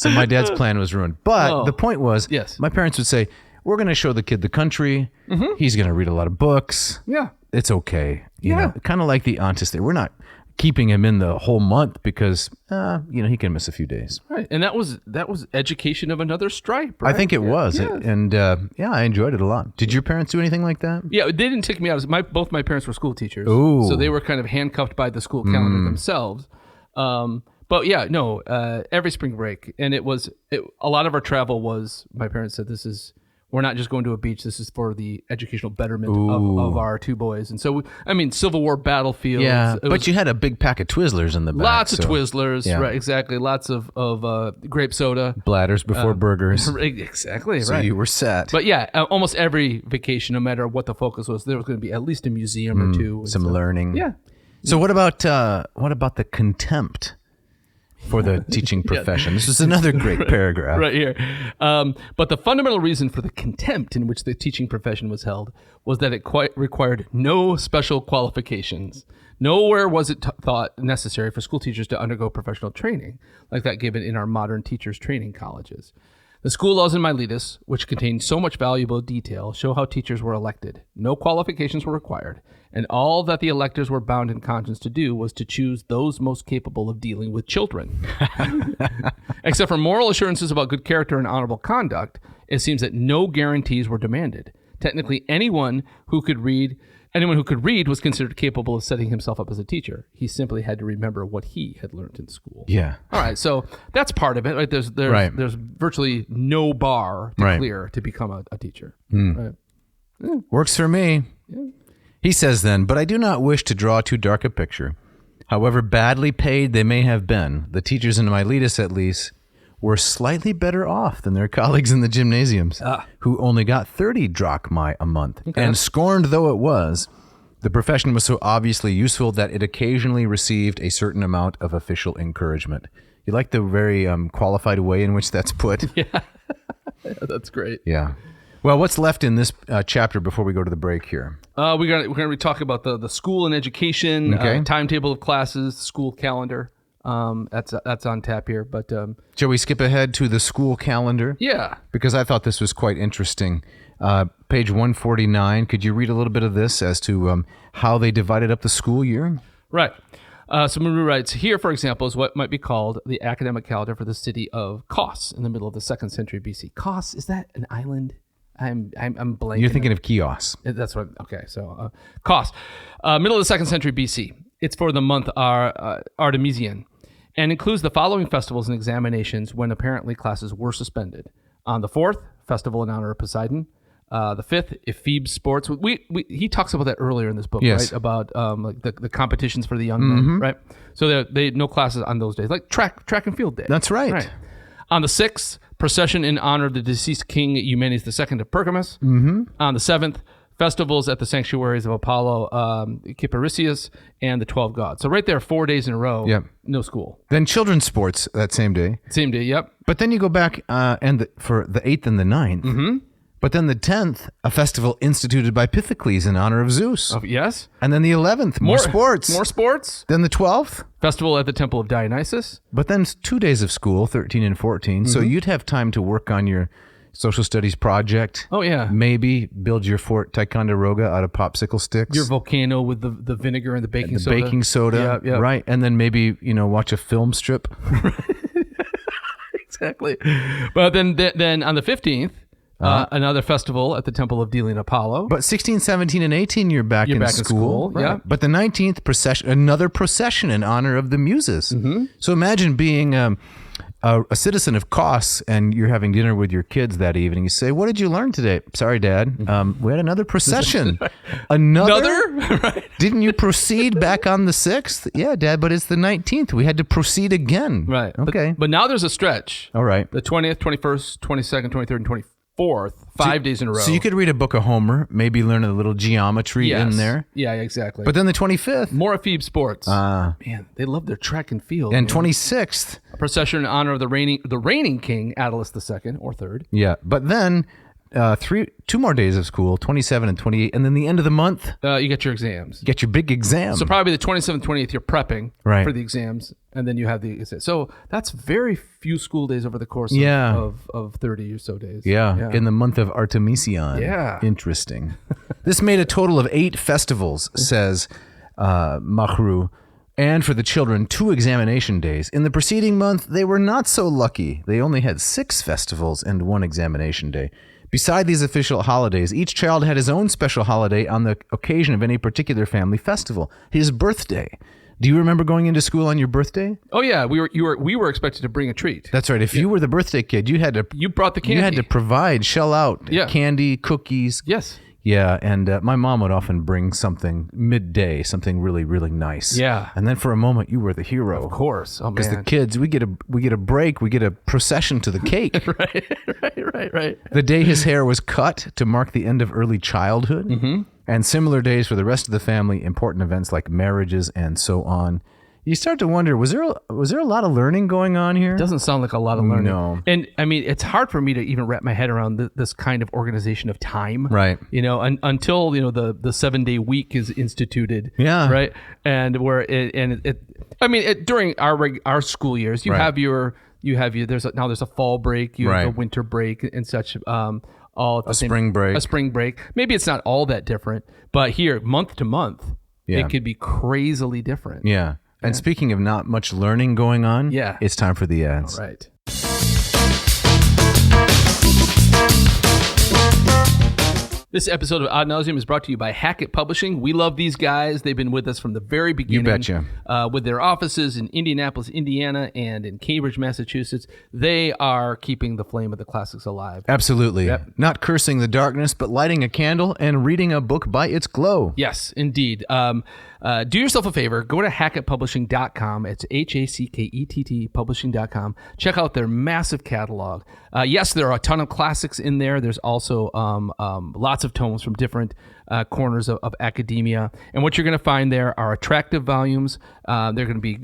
my dad's plan was ruined. But the point was, my parents would say, we're going to show the kid the country. He's going to read a lot of books. Yeah. It's okay. Kind of like the Antiquity. We're not keeping him in the whole month because, he can miss a few days. Right. And that was education of another stripe, right? I think it was. Yeah. And I enjoyed it a lot. Did your parents do anything like that? Yeah, they didn't take me out. Both my parents were school teachers. Ooh. So they were kind of handcuffed by the school calendar themselves. But yeah, no, every spring break. And a lot of our travel was, my parents said, we're not just going to a beach. This is for the educational betterment of our two boys. And so, Civil War battlefields. Yeah, but you had a big pack of Twizzlers in the back. Lots of Twizzlers, right, exactly. Lots of grape soda. Bladders before burgers. Exactly, so right. You were set. But yeah, almost every vacation, no matter what the focus was, there was going to be at least a museum or two. Some learning. Yeah. So what about the contempt for the teaching profession? This is another great paragraph. Right here. But the fundamental reason for the contempt in which the teaching profession was held was that it required no special qualifications. Nowhere was it thought necessary for school teachers to undergo professional training, like that given in our modern teachers' training colleges. The school laws in Miletus, which contain so much valuable detail, show how teachers were elected. No qualifications were required, and all that the electors were bound in conscience to do was to choose those most capable of dealing with children. Except for moral assurances about good character and honorable conduct, it seems that no guarantees were demanded. Technically, anyone who could read was considered capable of setting himself up as a teacher. He simply had to remember what he had learned in school. Yeah. All right, so that's part of it. Right? There's virtually no bar to clear to become a teacher. Right? Works for me. Yeah. He says then, but I do not wish to draw too dark a picture. However badly paid they may have been, the teachers in Miletus at least were slightly better off than their colleagues in the gymnasiums, who only got 30 drachmae a month. Okay. And scorned though it was, the profession was so obviously useful that it occasionally received a certain amount of official encouragement. You like the very qualified way in which that's put? Yeah, that's great. Yeah. Well, what's left in this chapter before we go to the break here? We're gonna be talking about the school and education, timetable of classes, school calendar. That's on tap here. But shall we skip ahead to the school calendar? Yeah. Because I thought this was quite interesting. Page 149. Could you read a little bit of this as to how they divided up the school year? Right. So Marrou writes, here, for example, is what might be called the academic calendar for the city of Kos in the middle of the 2nd century BC. Kos, is that an island? I'm blanking. You're thinking of Chios. That's what. Okay, so Kos, middle of the 2nd century BC. It's for the month Artemisian, and includes the following festivals and examinations when apparently classes were suspended. On the 4th, festival in honor of Poseidon. The 5th, Ephebe sports. He talks about that earlier in this book, yes. Right? About like the competitions for the young men, right? So they no classes on those days, like track and field day. That's right. On the 6th, procession in honor of the deceased king Eumenes II of Pergamus. Mm-hmm. On the 7th, festivals at the sanctuaries of Apollo, Kyparissus, and the 12 gods. So right there, 4 days in a row, no school. Then children's sports that same day. Same day, yep. But then you go back for the 8th and the 9th. Mm-hmm. But then the 10th, a festival instituted by Pythocles in honor of Zeus. Oh, yes. And then the 11th, more sports. More sports. Then the 12th. Festival at the Temple of Dionysus. But then 2 days of school, 13 and 14. Mm-hmm. So you'd have time to work on your social studies project. Oh, yeah. Maybe build your Fort Ticonderoga out of popsicle sticks. Your volcano with the vinegar and the baking soda. The baking soda. Yeah. Right. And then maybe, watch a film strip. Exactly. But then on the 15th, another festival at the Temple of Dealing Apollo. But 16, 17, and 18, you're back in school. Right. Yeah. But the 19th, another procession in honor of the Muses. Mm-hmm. So imagine being a citizen of Kos and you're having dinner with your kids that evening. You say, what did you learn today? Sorry, Dad. We had another procession. Another? Right. Didn't you proceed back on the 6th? Yeah, Dad, but it's the 19th. We had to proceed again. Right. Okay. But now there's a stretch. All right. The 20th, 21st, 22nd, 23rd, and 24th. 5 days in a row. So you could read a book of Homer, maybe learn a little geometry in there. Yeah, exactly. But then the 25th. More Ephebe sports. Man, they love their track and field. And 26th. A procession in honor of the reigning king, Attalus II, or 3rd. Yeah, but then 2 more days of school, 27 and 28, and then the end of the month. You get your exams. You get your big exam. So probably the 27th, 28th, you're prepping for the exams, and then you have the exam. So that's very few school days over the course of 30 or so days. Yeah, in the month of Artemision. Yeah. Interesting. This made a total of 8 festivals, says Marrou, and for the children, 2 examination days. In the preceding month, they were not so lucky. They only had 6 festivals and 1 examination day. Beside these official holidays, each child had his own special holiday on the occasion of any particular family festival. His birthday. Do you remember going into school on your birthday? Oh yeah, we were expected to bring a treat. That's right. If you were the birthday kid, you brought the candy. You had to shell out candy, cookies. Yes. Yeah, and my mom would often bring something midday, something really, really nice. Yeah. And then for a moment, you were the hero. Of course. Oh man. Because the kids, we get a break, we get a procession to the cake. Right. The day his hair was cut to mark the end of early childhood. Mm-hmm. And similar days for the rest of the family, important events like marriages and so on. You start to wonder, was there a lot of learning going on here? It doesn't sound like a lot of learning. No. And I mean, it's hard for me to even wrap my head around this kind of organization of time. Right. Until, the 7-day week is instituted. Yeah. Right. And during our school years, there's a fall break, you have a winter break and such, all at the same spring break. A spring break. Maybe it's not all that different, but here, month to month, it could be crazily different. Yeah. And speaking of not much learning going on, it's time for the ads. All right. This episode of Ad Nauseam is brought to you by Hackett Publishing. We love these guys. They've been with us from the very beginning. You betcha. With their offices in Indianapolis, Indiana, and in Cambridge, Massachusetts. They are keeping the flame of the classics alive. Absolutely. Yep. Not cursing the darkness, but lighting a candle and reading a book by its glow. Yes, indeed. Do yourself a favor. Go to hackettpublishing.com. It's HACKETT publishing.com. Check out their massive catalog. Yes, there are a ton of classics in there. There's also lots of tomes from different corners of academia. And what you're going to find there are attractive volumes. They're going to be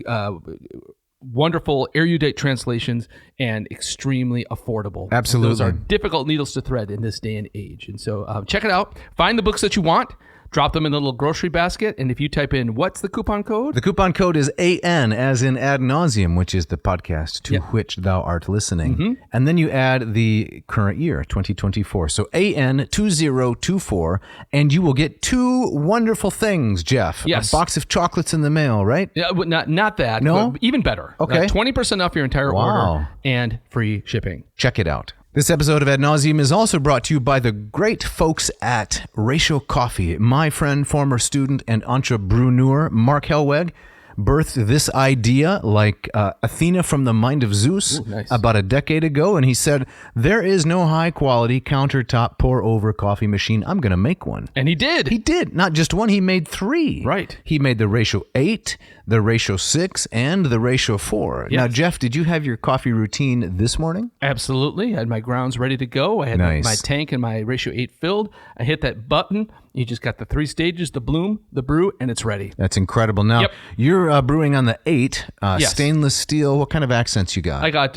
wonderful, erudite translations, and extremely affordable. Absolutely. Those are difficult needles to thread in this day and age. And so check it out. Find the books that you want. Drop them in a little grocery basket, and if you type in, what's the coupon code? The coupon code is AN, as in Ad Nauseam, which is the podcast to which thou art listening. Mm-hmm. And then you add the current year, 2024. So AN 2024, and you will get two wonderful things, Jeff. Yes. A box of chocolates in the mail, right? Yeah, not that. No? But even better. Okay. 20% off your entire order and free shipping. Check it out. This episode of Ad Nauseam is also brought to you by the great folks at Ratio Coffee. My friend, former student, and entrepreneur Mark Helweg birthed this idea like Athena from the mind of Zeus about a decade ago. And he said, there is no high quality countertop pour over coffee machine. I'm going to make one. And he did. He did. Not just one. He made three. Right. He made the Ratio 8, the Ratio 6, and the Ratio 4. Yes. Now, Jeff, did you have your coffee routine this morning? Absolutely. I had my grounds ready to go. I had my tank and my Ratio 8 filled. I hit that button. You just got the 3 stages, the bloom, the brew, and it's ready. That's incredible. Now, you're brewing on the 8, stainless steel. What kind of accents you got? I got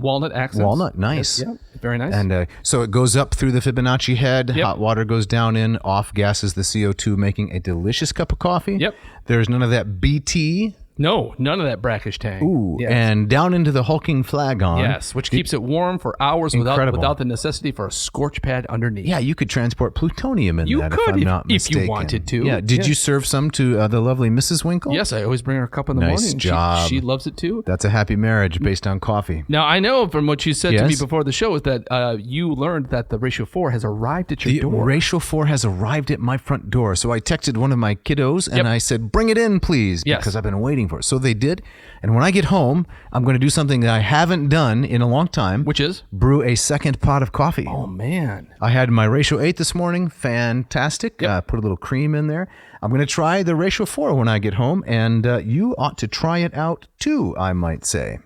walnut accents. Walnut, nice. Yes, very nice. And so it goes up through the Fibonacci head. Yep. Hot water goes down in, off gases the CO2, making a delicious cup of coffee. Yep. There's none of that BT. No, none of that brackish tang. Ooh, yes. And down into the hulking flagon. Yes, which keeps it warm for hours without the necessity for a scorch pad underneath. Yeah, you could transport plutonium in that if I'm not mistaken. If you wanted to. Yeah, did you serve some to the lovely Mrs. Winkle? Yes, I always bring her a cup in the morning. Nice job. She loves it too. That's a happy marriage based on coffee. Now, I know from what you said to me before the show is that you learned that the Ratio 4 has arrived at your door. The Ratio 4 has arrived at my front door. So I texted one of my kiddos and I said, bring it in, please, because I've been waiting for it. So they did. And when I get home, I'm going to do something that I haven't done in a long time. Which is? Brew a second pot of coffee. Oh, man. I had my Ratio 8 this morning. Fantastic. Put a little cream in there. I'm going to try the Ratio 4 when I get home. And you ought to try it out too, I might say.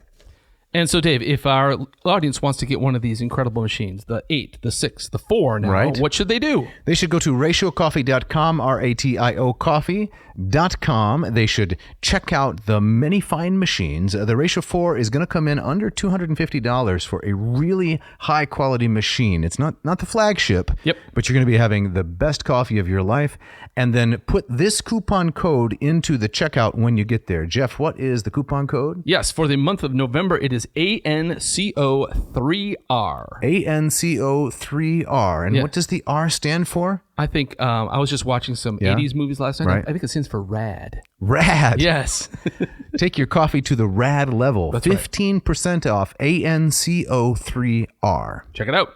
And so, Dave, if our audience wants to get one of these incredible machines, the 8, the 6, the 4 now, what should they do? They should go to ratiocoffee.com, RATIO coffee.com. They should check out the many fine machines. The Ratio 4 is going to come in under $250 for a really high-quality machine. It's not the flagship, but you're going to be having the best coffee of your life. And then put this coupon code into the checkout when you get there. Jeff, what is the coupon code? Yes, for the month of November, it is ANCO3R. ANCO3R. And what does the R stand for? I think I was just watching some 80s movies last night. Right. I think it stands for RAD. RAD? Yes. Take your coffee to the RAD level. That's 15% off ANCO3R. Check it out.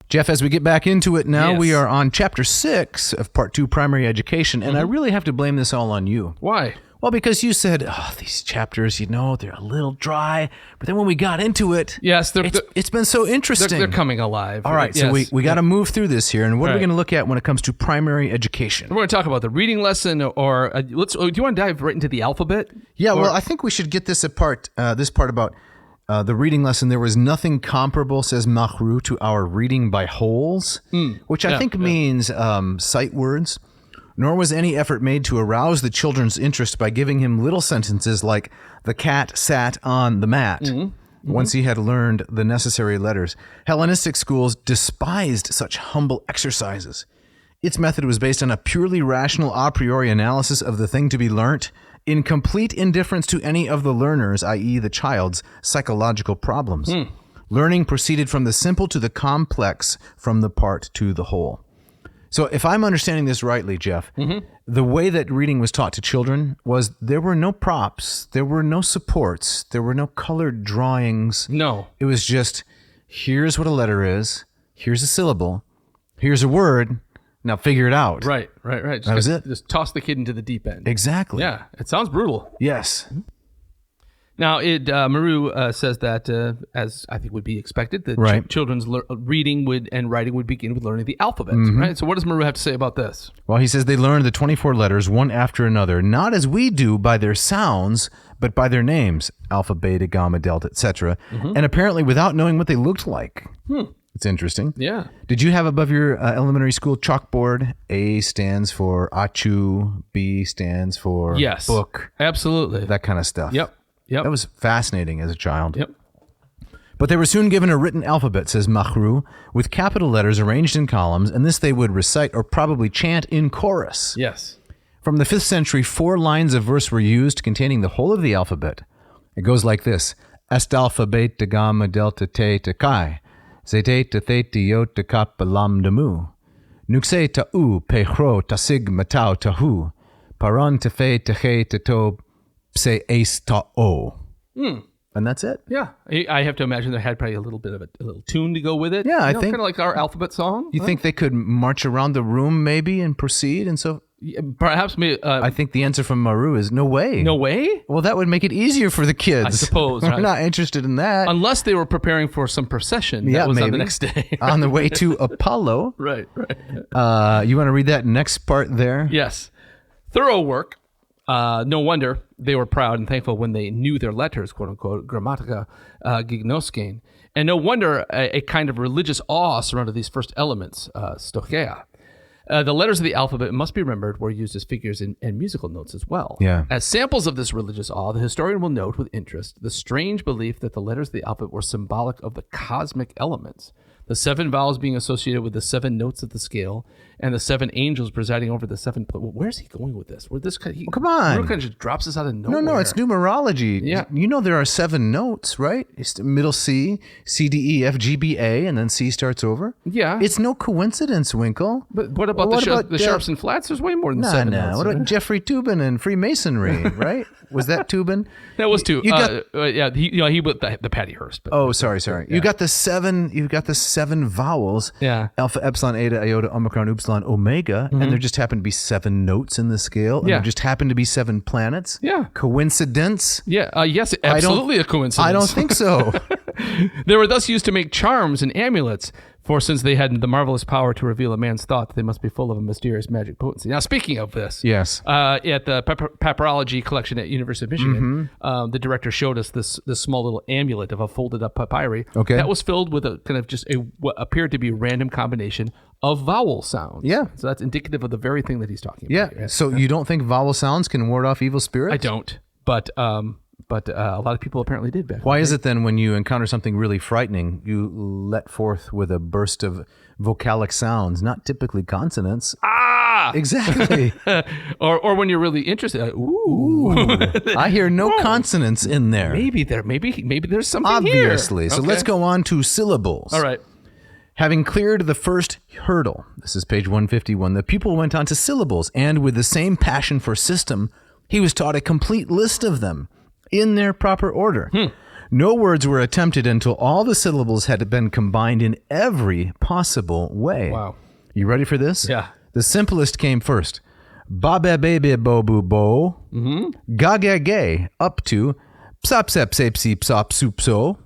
Jeff, as we get back into it now, we are on Chapter 6 of Part 2, Primary Education, and I really have to blame this all on you. Why? Well, because you said, these chapters, they're a little dry, but then when we got into it, it's been so interesting. They're coming alive. All right, so we got to move through this here, and what are we going to look at when it comes to primary education? We're going to talk about the reading lesson, or do you want to dive right into the alphabet? Yeah, well, I think we should get this part about the reading lesson. There was nothing comparable, says Marrou, to our reading by wholes, which I think means sight words. Nor was any effort made to arouse the children's interest by giving him little sentences like, the cat sat on the mat, once he had learned the necessary letters. Hellenistic schools despised such humble exercises. Its method was based on a purely rational a priori analysis of the thing to be learnt, in complete indifference to any of the learner's, i.e. the child's, psychological problems. Learning proceeded from the simple to the complex, from the part to the whole. So if I'm understanding this rightly, Jeff, the way that reading was taught to children was there were no props, there were no supports, there were no colored drawings. No. It was just, here's what a letter is, here's a syllable, here's a word, now figure it out. Right. That was it. Just toss the kid into the deep end. Exactly. Yeah, it sounds brutal. Yes. Now, Marrou says that, as I think would be expected, that children's reading and writing would begin with learning the alphabet, right? So what does Marrou have to say about this? Well, he says they learned the 24 letters one after another, not as we do by their sounds, but by their names, alpha, beta, gamma, delta, etc., and apparently without knowing what they looked like. It's interesting. Yeah. Did you have above your elementary school chalkboard, A stands for achu, B stands for book? Absolutely. That kind of stuff. Yep. That was fascinating as a child. Yep. But they were soon given a written alphabet, says Marrou, with capital letters arranged in columns, and this they would recite or probably chant in chorus. Yes. From the 5th century, 4 lines of verse were used containing the whole of the alphabet. It goes like this. Est alphabet de gamma delta te te kai. Zete te thete iota kappa lambda mu. Nuxe ta u pe chro ta sigma tau ta hu. Paran te fe te he te to pse ace ta o. And that's it. Yeah. I have to imagine they had probably a little bit of a little tune to go with it. Yeah, I think. Kind of like our alphabet song. You think they could march around the room maybe and proceed? And so perhaps I think the answer from Marrou is no way. No way? Well, that would make it easier for the kids. I suppose. We're not interested in that. Unless they were preparing for some procession that was on the next day. On the way to Apollo. Right. You want to read that next part there? Yes. Thorough work. No wonder they were proud and thankful when they knew their letters, quote unquote, grammatica gignoskein. And no wonder a kind of religious awe surrounded these first elements, stochea. The letters of the alphabet, it must be remembered, were used as figures and musical notes as well. Yeah. As samples of this religious awe, the historian will note with interest the strange belief that the letters of the alphabet were symbolic of the cosmic elements. The 7 vowels being associated with the 7 notes of the scale, and the 7 angels presiding over the 7. Where's he going with this? Where this? Come on! Kind of just drops this out of nowhere. No, it's numerology. Yeah. You know there are 7 notes, right? It's middle C, C, D, E, F, G, B, A, and then C starts over. Yeah. It's no coincidence, Winkle. But what about the sharps and flats? There's way more than 7 notes. What about Jeffrey Tubin and Freemasonry, right? Was that Tubin? That was Tubin. He with the Patty Hearst. But, oh, sorry. Yeah. You got the 7 vowels. Yeah. Alpha, epsilon, eta, iota, omicron, upsilon, omega, and there just happen to be 7 notes in the scale. And there just happen to be 7 planets. Yeah. Coincidence? Yeah. Yes, absolutely a coincidence. I don't think so. They were thus used to make charms and amulets. For since they had the marvelous power to reveal a man's thought, they must be full of a mysterious magic potency. Now, speaking of this, yes, at the papyrology collection at University of Michigan, the director showed us this small little amulet of a folded up papyri that was filled with a kind of just what appeared to be a random combination of vowel sounds. Yeah, so that's indicative of the very thing that he's talking about. Yeah. So you don't think vowel sounds can ward off evil spirits? I don't, but a lot of people apparently did back then. Why is it then when you encounter something really frightening, you let forth with a burst of vocalic sounds, not typically consonants? Ah! Exactly. or when you're really interested, like, ooh. I hear no consonants in there. Maybe there's something Obviously. here. So let's go on to syllables. All right. Having cleared the first hurdle, this is page 151, the pupil went on to syllables, and with the same passion for system, he was taught a complete list of them in their proper order. No words were attempted until all the syllables had been combined in every possible way. Wow. You ready for this? Yeah. The simplest came first. Ba ba baby bo boo bo. Ga ga gay up to psop sep sep seep sop soup so.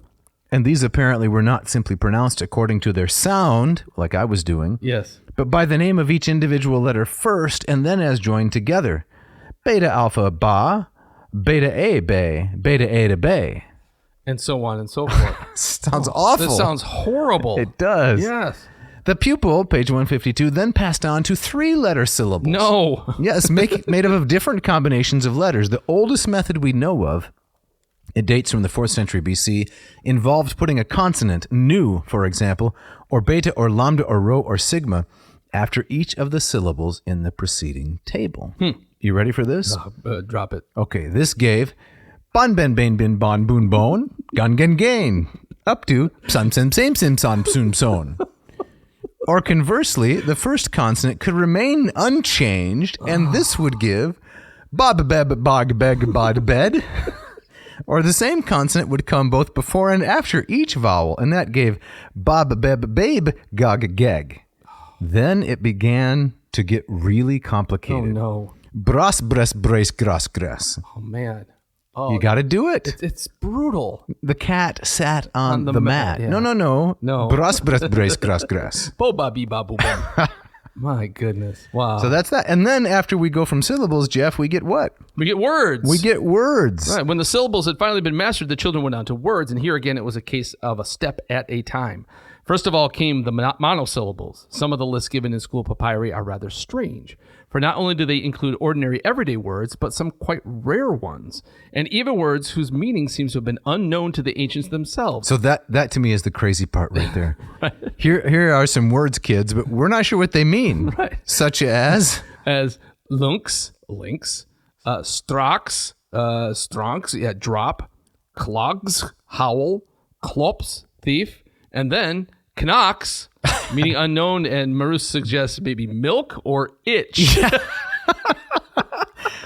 And these apparently were not simply pronounced according to their sound, like I was doing. Yes. But by the name of each individual letter first and then as joined together. Beta alpha ba. Beta A bay, beta A to bay. And so on and so forth. Sounds awful. This sounds horrible. It does. Yes. The pupil, page 152, then passed on to 3-letter syllables. No. Yes, made up of different combinations of letters. The oldest method we know of, it dates from the 4th century BC, involved putting a consonant, nu, for example, or beta or lambda or rho or sigma, after each of the syllables in the preceding table. You ready for this? Drop it. Okay, this gave bon ben bain bin bon boon bone gun gan gain up to psan sim same sim son soon son. Or conversely, the first consonant could remain unchanged, and this would give bob beb bog beg bod bed. Or the same consonant would come both before and after each vowel, and that gave bob beb babe gog geg. Then it began to get really complicated. Oh no. Bras bres brace gras gras. Oh man. Oh, You got to do it. it's brutal. The cat sat on the mat. yeah. No. Bras bres brace gras gras. Bo ba bee ba boo bum. My goodness. Wow. So that's that. And then after we go from syllables, Jeff, we get what? We get words. We get words. Right. When the syllables had finally been mastered, the children went on to words. And here again, it was a case of a step at a time. First of all came the monosyllables. Some of the lists given in school papyri are rather strange. For not only do they include ordinary everyday words, but some quite rare ones. And even words whose meaning seems to have been unknown to the ancients themselves. So that to me is the crazy part right there. Right. Here are some words, kids, but we're not sure what they mean. Right. Such as? As lunks, links, straks, stronks, drop, clogs, howl, klops, thief, and then knocks, meaning unknown, and Marrou suggests maybe milk or itch. Yeah.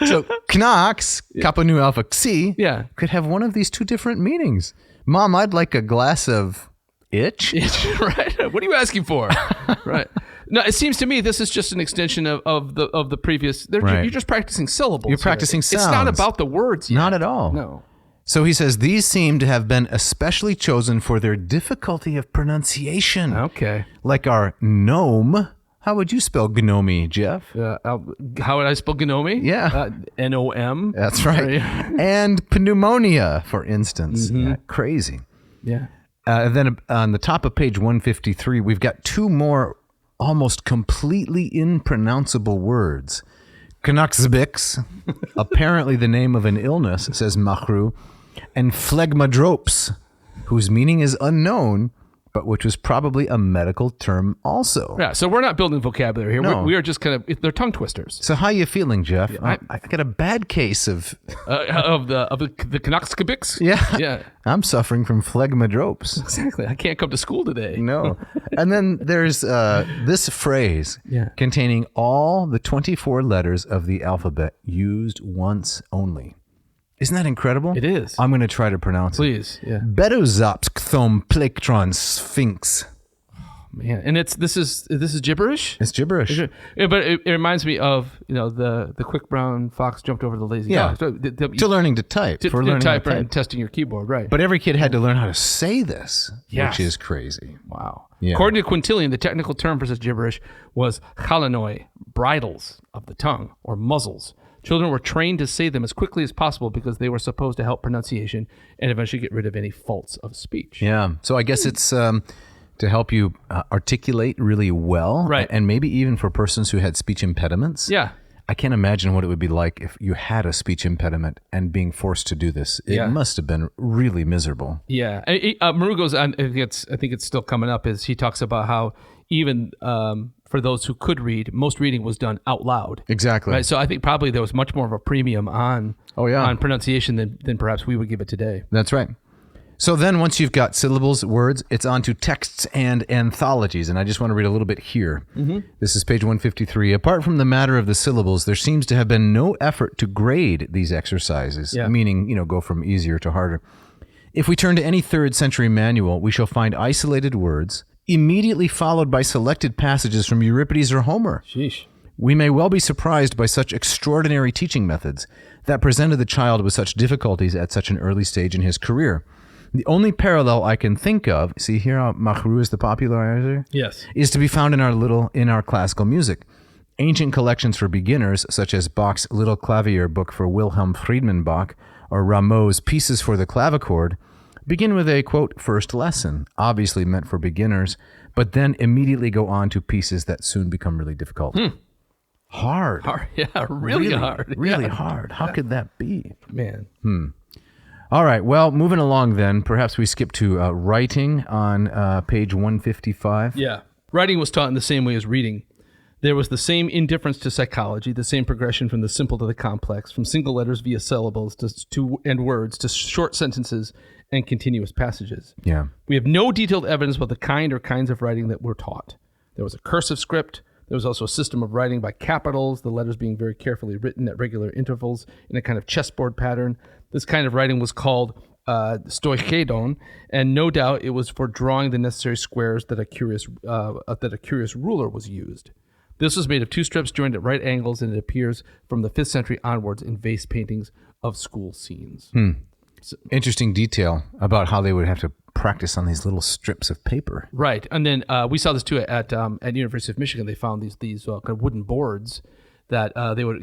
So knocks, Kappa Nu Alpha Xi, could have one of these two different meanings. Mom, I'd like a glass of itch. Right. What are you asking for? Right. No, it seems to me this is just an extension of the previous. Right. You're just practicing syllables. You're practicing sounds. It's not about the words yet. Not at all. No. So he says these seem to have been especially chosen for their difficulty of pronunciation. Okay. Like our gnome. How would you spell gnome, Jeff? How would I spell gnome? Yeah. N-O-M. That's right. And pneumonia, for instance. Mm-hmm. Crazy. Yeah. Then on the top of page 153, we've got two more almost completely impronounceable words. Knaxbix, apparently the name of an illness, says Marrou, and phlegmadropes, whose meaning is unknown, but which was probably a medical term also. Yeah, so we're not building vocabulary here. No. We are just kind of, they're tongue twisters. So how you feeling, Jeff? Yeah, I got a bad case of the Knaxbix? Yeah. I'm suffering from phlegmadropes. Exactly. I can't come to school today. No. And then there's this phrase containing all the 24 letters of the alphabet used once only. Isn't that incredible? It is. I'm going to try to pronounce Please. it. Yeah. Bedozopskthom plektron sphinx. Man, and this is gibberish? It's gibberish. Yeah, but it reminds me of, the quick brown fox jumped over the lazy dog. So to learning to type. To learning type to type and testing your keyboard, right. But every kid had to learn how to say this, Yes. which is crazy. Wow. Yeah. According to Quintilian, the technical term for such gibberish was chalanoi, bridles of the tongue, or muzzles. Children were trained to say them as quickly as possible because they were supposed to help pronunciation and eventually get rid of any faults of speech. Yeah. So I guess it's to help you articulate really well. Right. And maybe even for persons who had speech impediments. Yeah. I can't imagine what it would be like if you had a speech impediment and being forced to do this. It must have been really miserable. Yeah. Marrou goes on, I think it's still coming up, is he talks about how even for those who could read, most reading was done out loud. Exactly. Right. So I think probably there was much more of a premium on pronunciation than perhaps we would give it today. That's right. So then once you've got syllables, words, it's on to texts and anthologies. And I just want to read a little bit here. Mm-hmm. This is page 153. Apart from the matter of the syllables, there seems to have been no effort to grade these exercises, meaning, go from easier to harder. If we turn to any 3rd century manual, we shall find isolated words immediately followed by selected passages from Euripides or Homer. Sheesh. We may well be surprised by such extraordinary teaching methods that presented the child with such difficulties at such an early stage in his career. The only parallel I can think of, see here how Marrou is the popularizer? Yes. Is to be found in our classical music. Ancient collections for beginners, such as Bach's Little Clavier book for Wilhelm Friedman Bach, or Rameau's Pieces for the Clavichord, begin with a, quote, first lesson, obviously meant for beginners, but then immediately go on to pieces that soon become really difficult. Hard. Yeah, really hard. Really hard. How could that be? Man. All right. Well, moving along then, perhaps we skip to writing on page 155. Yeah. Writing was taught in the same way as reading. There was the same indifference to psychology, the same progression from the simple to the complex, from single letters via syllables to words to short sentences and continuous passages. Yeah. We have no detailed evidence about the kind or kinds of writing that were taught. There was a cursive script. There was also a system of writing by capitals, the letters being very carefully written at regular intervals in a kind of chessboard pattern. This kind of writing was called stoichedon, and no doubt it was for drawing the necessary squares that a curious ruler was used. This was made of 2 strips joined at right angles, and it appears from the 5th century onwards in vase paintings of school scenes. So, interesting detail about how they would have to practice on these little strips of paper. Right, and then we saw this too at University of Michigan. They found these kind of wooden boards that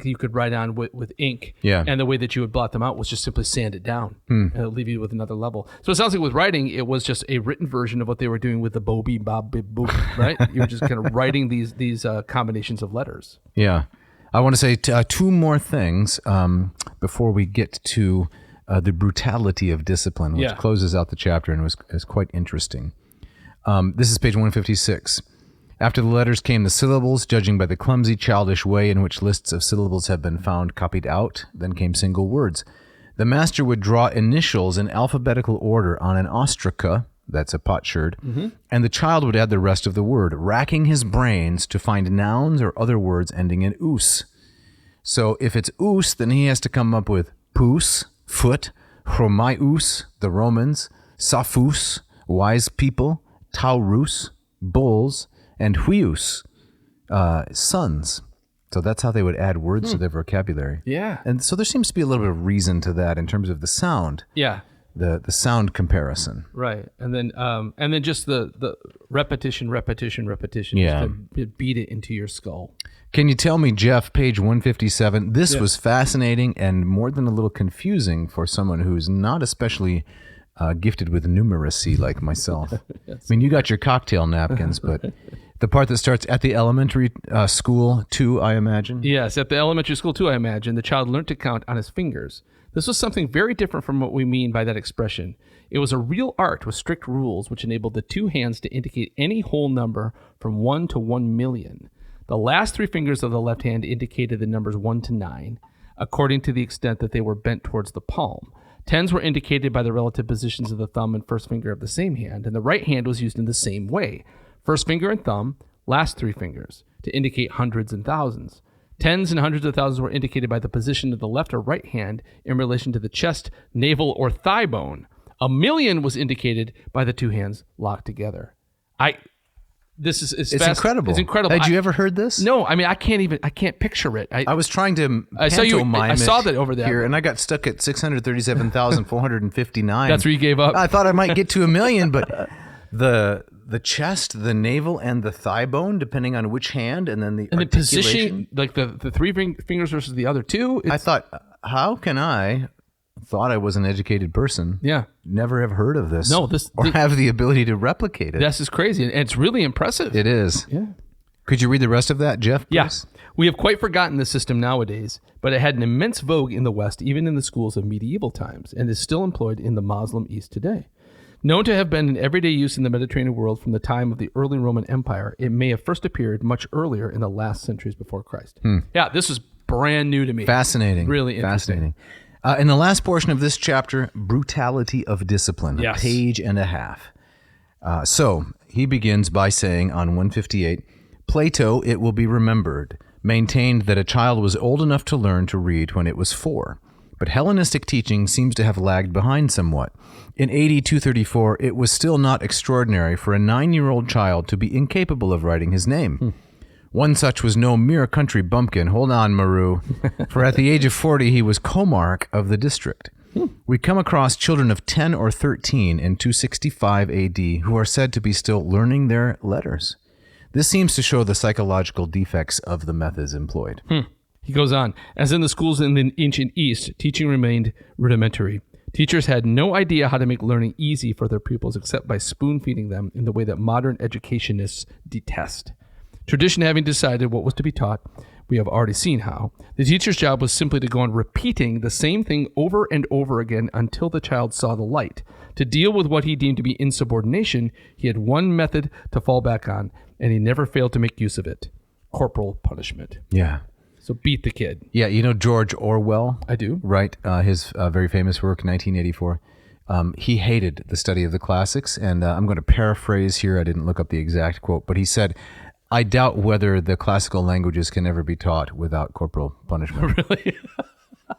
you could write on with ink. Yeah. And the way that you would blot them out was just simply sand it down, and it'll leave you with another level. So it sounds like with writing, it was just a written version of what they were doing with the Bo-Be Bob Bib Boop, right? You were just kind of writing these combinations of letters. Yeah. I want to say 2 more things before we get to the brutality of discipline, which closes out the chapter and is quite interesting. This is page 156. After the letters came the syllables, judging by the clumsy, childish way in which lists of syllables have been found copied out. Then came single words. The master would draw initials in alphabetical order on an ostraca, that's a potsherd, and the child would add the rest of the word, racking his brains to find nouns or other words ending in us. So if it's us, then he has to come up with pus, foot, chromaius, the Romans, saphus, wise people, taurus, bulls, and huius, sons. So that's how they would add words to their vocabulary. Yeah. And so there seems to be a little bit of reason to that in terms of the sound. Yeah. The sound comparison. Right. And then just the repetition, Yeah. just to beat it into your skull. Can you tell me, Jeff, page 157, this was fascinating and more than a little confusing for someone who's not especially gifted with numeracy like myself. Yes. I mean, you got your cocktail napkins, but the part that starts at the elementary school too, I imagine? Yes, at the elementary school too, I imagine. The child learned to count on his fingers. This was something very different from what we mean by that expression. It was a real art with strict rules which enabled the 2 hands to indicate any whole number from 1 to 1 million. The last 3 fingers of the left hand indicated the numbers 1 to 9, according to the extent that they were bent towards the palm. Tens were indicated by the relative positions of the thumb and first finger of the same hand, and the right hand was used in the same way. First finger and thumb, last 3 fingers, to indicate hundreds and thousands. Tens and hundreds of thousands were indicated by the position of the left or right hand in relation to the chest, navel, or thigh bone. A million was indicated by the 2 hands locked together. It's incredible. It's incredible. Had you ever heard this? No, I mean, I can't picture it. I was trying to pantomime I saw that over there. Here, and I got stuck at 637,459. That's where you gave up? I thought I might get to 1 million, but the chest, the navel, and the thigh bone, depending on which hand, and then the position, like the 3 fingers versus the other 2. I thought, how can I thought I was an educated person. Yeah. Never have heard of this. No, or have the ability to replicate it. This is crazy. And it's really impressive. It is. Yeah. Could you read the rest of that, Jeff? Yes. Yeah. We have quite forgotten the system nowadays, but it had an immense vogue in the West, even in the schools of medieval times, and is still employed in the Muslim East today. Known to have been in everyday use in the Mediterranean world from the time of the early Roman Empire, it may have first appeared much earlier in the last centuries before Christ. Yeah, this is brand new to me. Fascinating. Really interesting. Fascinating. In the last portion of this chapter, brutality of discipline, yes. A page and a half. So he begins by saying on 158, Plato, it will be remembered, maintained that a child was old enough to learn to read when it was 4. But Hellenistic teaching seems to have lagged behind somewhat. In AD 234, it was still not extraordinary for a 9-year-old child to be incapable of writing his name. One such was no mere country bumpkin. Hold on, Marrou. For at the age of 40, he was comarch of the district. We come across children of 10 or 13 in 265 AD who are said to be still learning their letters. This seems to show the psychological defects of the methods employed. He goes on, as in the schools in the ancient East, teaching remained rudimentary. Teachers had no idea how to make learning easy for their pupils except by spoon-feeding them in the way that modern educationists detest. Tradition having decided what was to be taught, we have already seen how. The teacher's job was simply to go on repeating the same thing over and over again until the child saw the light. To deal with what he deemed to be insubordination, he had one method to fall back on, and he never failed to make use of it: corporal punishment. Yeah. So beat the kid. Yeah, you know George Orwell? I do. Right, his very famous work, 1984. He hated the study of the classics, and I'm going to paraphrase here. I didn't look up the exact quote, but he said, I doubt whether the classical languages can ever be taught without corporal punishment. Really?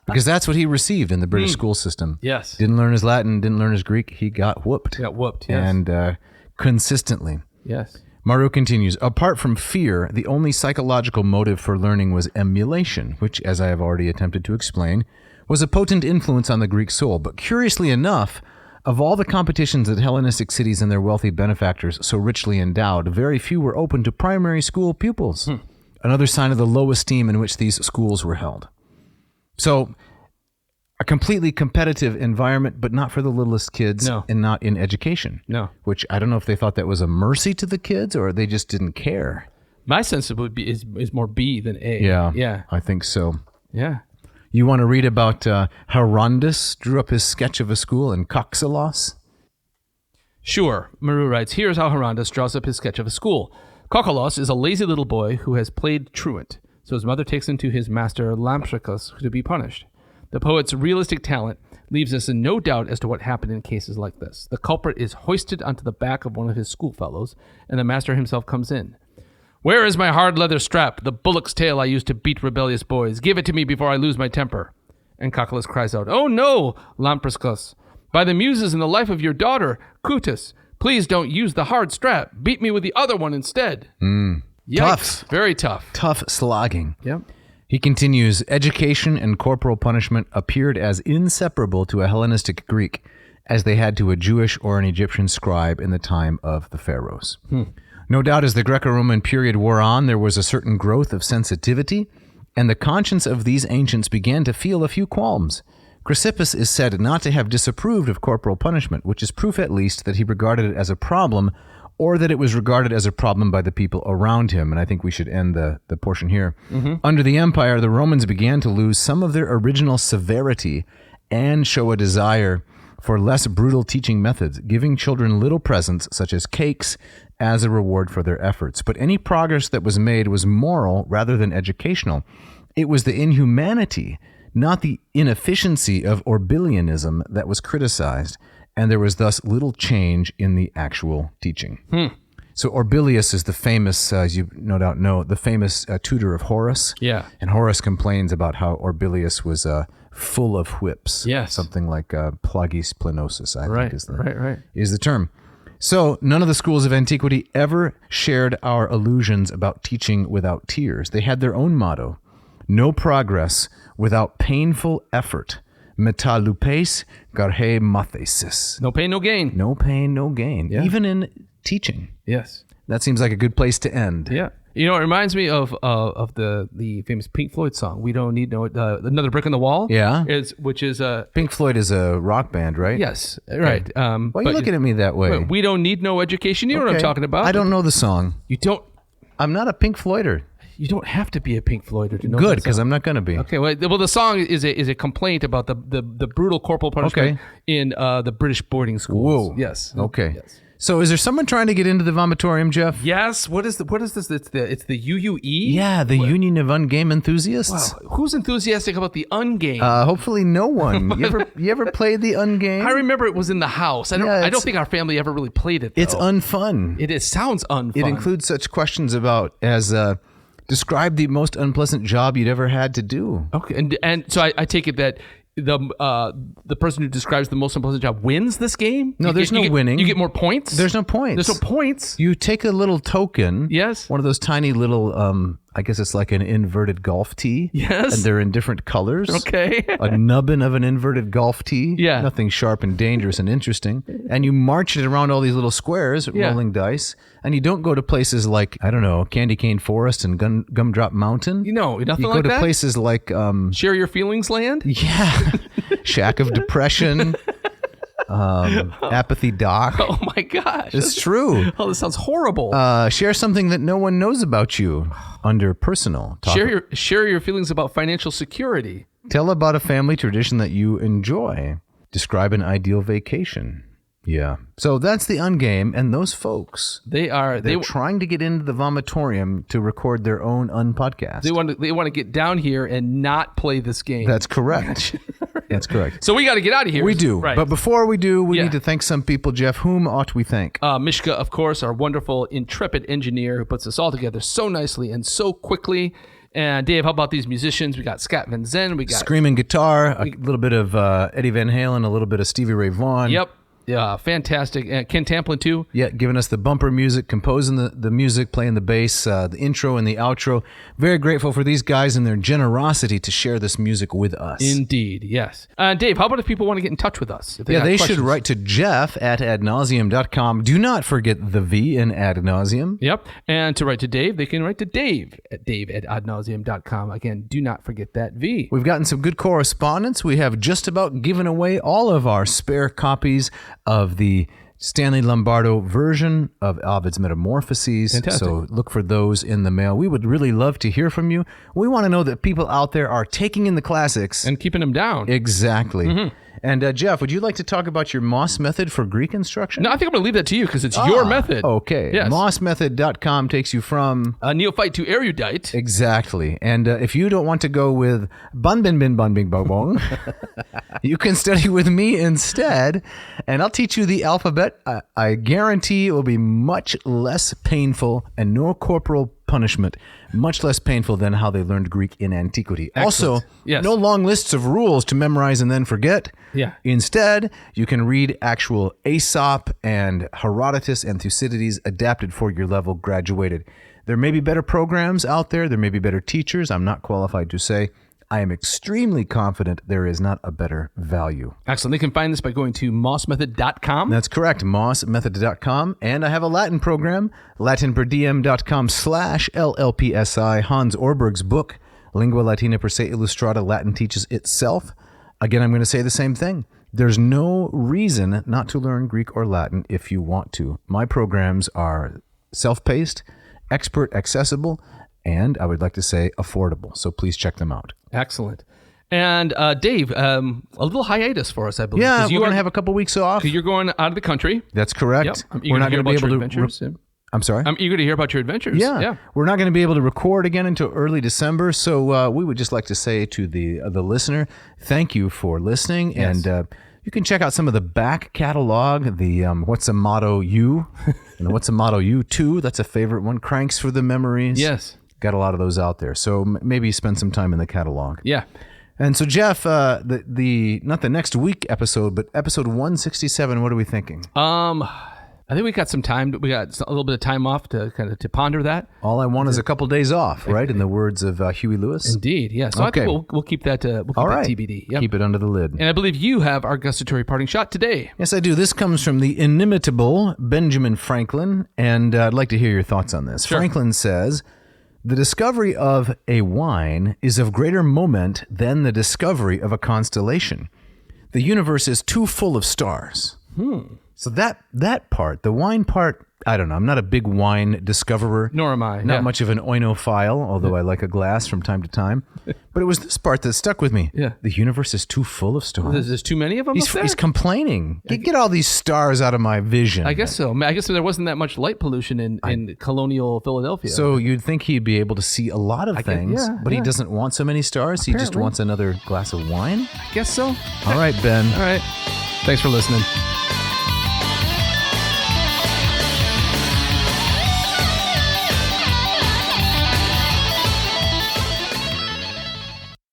Because that's what he received in the British school system. Yes. Didn't learn his Latin, didn't learn his Greek. He got whooped. Got whooped, yes. And consistently. Yes. Marrou continues, apart from fear, the only psychological motive for learning was emulation, which, as I have already attempted to explain, was a potent influence on the Greek soul. But curiously enough, of all the competitions that Hellenistic cities and their wealthy benefactors so richly endowed, very few were open to primary school pupils. Another sign of the low esteem in which these schools were held. So, a completely competitive environment, but not for the littlest kids and not in education. No. Which I don't know if they thought that was a mercy to the kids or they just didn't care. My sense of it is more B than A. Yeah. I think so. Yeah. You want to read about how Rondus drew up his sketch of a school in Koksalos? Sure. Marrou writes, here's how Rondus draws up his sketch of a school. Koksalos is a lazy little boy who has played truant, so his mother takes him to his master Lampsacus to be punished. The poet's realistic talent leaves us in no doubt as to what happened in cases like this. The culprit is hoisted onto the back of one of his schoolfellows, and the master himself comes in. Where is my hard leather strap, the bullock's tail I used to beat rebellious boys? Give it to me before I lose my temper. And Koksalos cries out, Oh no, Lampsacus, by the muses and the life of your daughter, Cutis, please don't use the hard strap. Beat me with the other one instead. Yikes. Tough. Very tough. Tough slogging. Yep. He continues, education and corporal punishment appeared as inseparable to a Hellenistic Greek as they had to a Jewish or an Egyptian scribe in the time of the pharaohs. No doubt as the Greco-Roman period wore on, there was a certain growth of sensitivity, and the conscience of these ancients began to feel a few qualms. Chrysippus is said not to have disapproved of corporal punishment, which is proof at least that he regarded it as a problem, or that it was regarded as a problem by the people around him. And I think we should end the portion here. Under the empire, the Romans began to lose some of their original severity and show a desire for less brutal teaching methods, giving children little presents, such as cakes, as a reward for their efforts. But any progress that was made was moral rather than educational. It was the inhumanity, not the inefficiency of Orbilianism that was criticized, and there was thus little change in the actual teaching. So Orbilius is the famous, as you no doubt know, the famous tutor of Horace. Yeah. And Horace complains about how Orbilius was full of whips. Yes. Something like plagis plenosis, I think is the term. So none of the schools of antiquity ever shared our illusions about teaching without tears. They had their own motto: no progress without painful effort. Meta lupes garhe mathesis. No pain, no gain. No pain, no gain. Yeah. Even in teaching. Yes. That seems like a good place to end. Yeah. You know, it reminds me of the famous Pink Floyd song, We Don't Need No... Another Brick in the Wall? Yeah. Which is... Pink Floyd is a rock band, right? Yes, right. Why are you looking at me that way? We don't need no education. You know what I'm talking about. I don't know the song. You don't... I'm not a Pink Floyder. You don't have to be a Pink Floyder to know. Good, because I'm not going to be. Okay, well, the song is a complaint about the brutal corporal punishment in the British boarding schools. Whoa. Yes. Okay. Yes. So is there someone trying to get into the Vomitorium, Jeff? Yes. What is this? It's the UUE. Yeah, the Union of Ungame Enthusiasts. Wow. Who's enthusiastic about the Ungame? Hopefully no one. You ever played the Ungame? I remember it was in the house. I don't think our family ever really played it, though. It's unfun. It sounds unfun. It includes such questions about as describe the most unpleasant job you'd ever had to do. Okay, and so I take it that the person who describes the most unpleasant job wins this game? No, there's no winning. You get more points? There's no points. There's no points? You take a little token. Yes. One of those tiny little, I guess it's like an inverted golf tee. Yes. And they're in different colors. Okay. A nubbin of an inverted golf tee. Yeah. Nothing sharp and dangerous and interesting. And you march it around all these little squares, rolling dice. And you don't go to places like, I don't know, Candy Cane Forest and Gumdrop Mountain. You know, nothing like that? You go to places like... Share Your Feelings Land? Yeah. Shack of Depression. Apathy Dock. Oh my gosh. It's true. Oh, this sounds horrible. Share something that no one knows about you under personal. Share your feelings about financial security. Tell about a family tradition that you enjoy. Describe an ideal vacation. Yeah. So that's the Ungame, and those folks, they're trying to get into the Vomitorium to record their own Unpodcast. They want to get down here and not play this game. That's correct. That's correct. So we got to get out of here. We do. Right. But before we do, we need to thank some people. Jeff, whom ought we thank? Mishka, of course, our wonderful, intrepid engineer who puts this all together so nicely and so quickly. And Dave, how about these musicians? We got Scott Van Zen. We got screaming guitar, a little bit of Eddie Van Halen, a little bit of Stevie Ray Vaughan. Yep. Yeah, fantastic. Ken Tamplin, too. Yeah, giving us the bumper music, composing the music, playing the bass, the intro and the outro. Very grateful for these guys and their generosity to share this music with us. Indeed, yes. Dave, how about if people want to get in touch with us? They should write to Jeff at adnauseum.com. Do not forget the V in ad nauseum. Yep. And to write to Dave, they can write to Dave at adnauseum.com. Again, do not forget that V. We've gotten some good correspondence. We have just about given away all of our spare copies of the Stanley Lombardo version of Ovid's Metamorphoses. Fantastic. So look for those in the mail. We would really love to hear from you. We want to know that people out there are taking in the classics. And keeping them down. Exactly. Mm-hmm. And Jeff, would you like to talk about your Moss method for Greek instruction? No, I think I'm going to leave that to you because it's your method. Okay. Yes. Mossmethod.com takes you from... neophyte to erudite. Exactly. And if you don't want to go with bun bin bin bun bing bong bong, you can study with me instead, and I'll teach you the alphabet. I guarantee it will be much less painful and no corporal punishment, much less painful than how they learned Greek in Antiquity. Excellent. Also, yes. No long lists of rules to memorize and then forget. Yeah. Instead, you can read actual Aesop and Herodotus and Thucydides adapted for your level graduated. There may be better programs out there. There may be better teachers. I'm not qualified to say. I am extremely confident there is not a better value. Excellent. They can find this by going to mossmethod.com. That's correct, mossmethod.com. And I have a Latin program, latinperdiem.com/LLPSI. Hans Orberg's book, Lingua Latina per se illustrata, Latin teaches itself. Again, I'm going to say the same thing. There's no reason not to learn Greek or Latin if you want to. My programs are self-paced, expert accessible, and I would like to say affordable. So please check them out. Excellent. And Dave, a little hiatus for us, I believe. Yeah, we're going to have a couple weeks off. You're going out of the country. That's correct. Yep. We're not going to be able to... I'm sorry? I'm eager to hear about your adventures. Yeah. We're not going to be able to record again until early December, so we would just like to say to the listener, thank you for listening, yes. And you can check out some of the back catalog, the What's a Motto You, and the What's a Motto You 2, that's a favorite one, Cranks for the Memories. Yes. Got a lot of those out there, so maybe spend some time in the catalog. Yeah. And so, Jeff, not the next week episode, but episode 167, what are we thinking? I think we got some time. We got a little bit of time off to ponder that. All I want is a couple days off, right? In the words of Huey Lewis. Indeed, yeah. So okay. I think we'll keep that. That TBD. Yep. Keep it under the lid. And I believe you have our gustatory parting shot today. Yes, I do. This comes from the inimitable Benjamin Franklin, and I'd like to hear your thoughts on this. Sure. Franklin says, "The discovery of a wine is of greater moment than the discovery of a constellation. The universe is too full of stars." So that part, the wine part, I don't know. I'm not a big wine discoverer. Nor am I. Not much of an oinophile, although I like a glass from time to time. But it was this part that stuck with me. Yeah. The universe is too full of stars. There's too many of them up there? He's complaining. Get all these stars out of my vision. I guess so. I guess there wasn't that much light pollution in colonial Philadelphia. So you'd think he'd be able to see a lot of things, but he doesn't want so many stars. Apparently. He just wants another glass of wine? I guess so. All right, Ben. All right. Thanks for listening.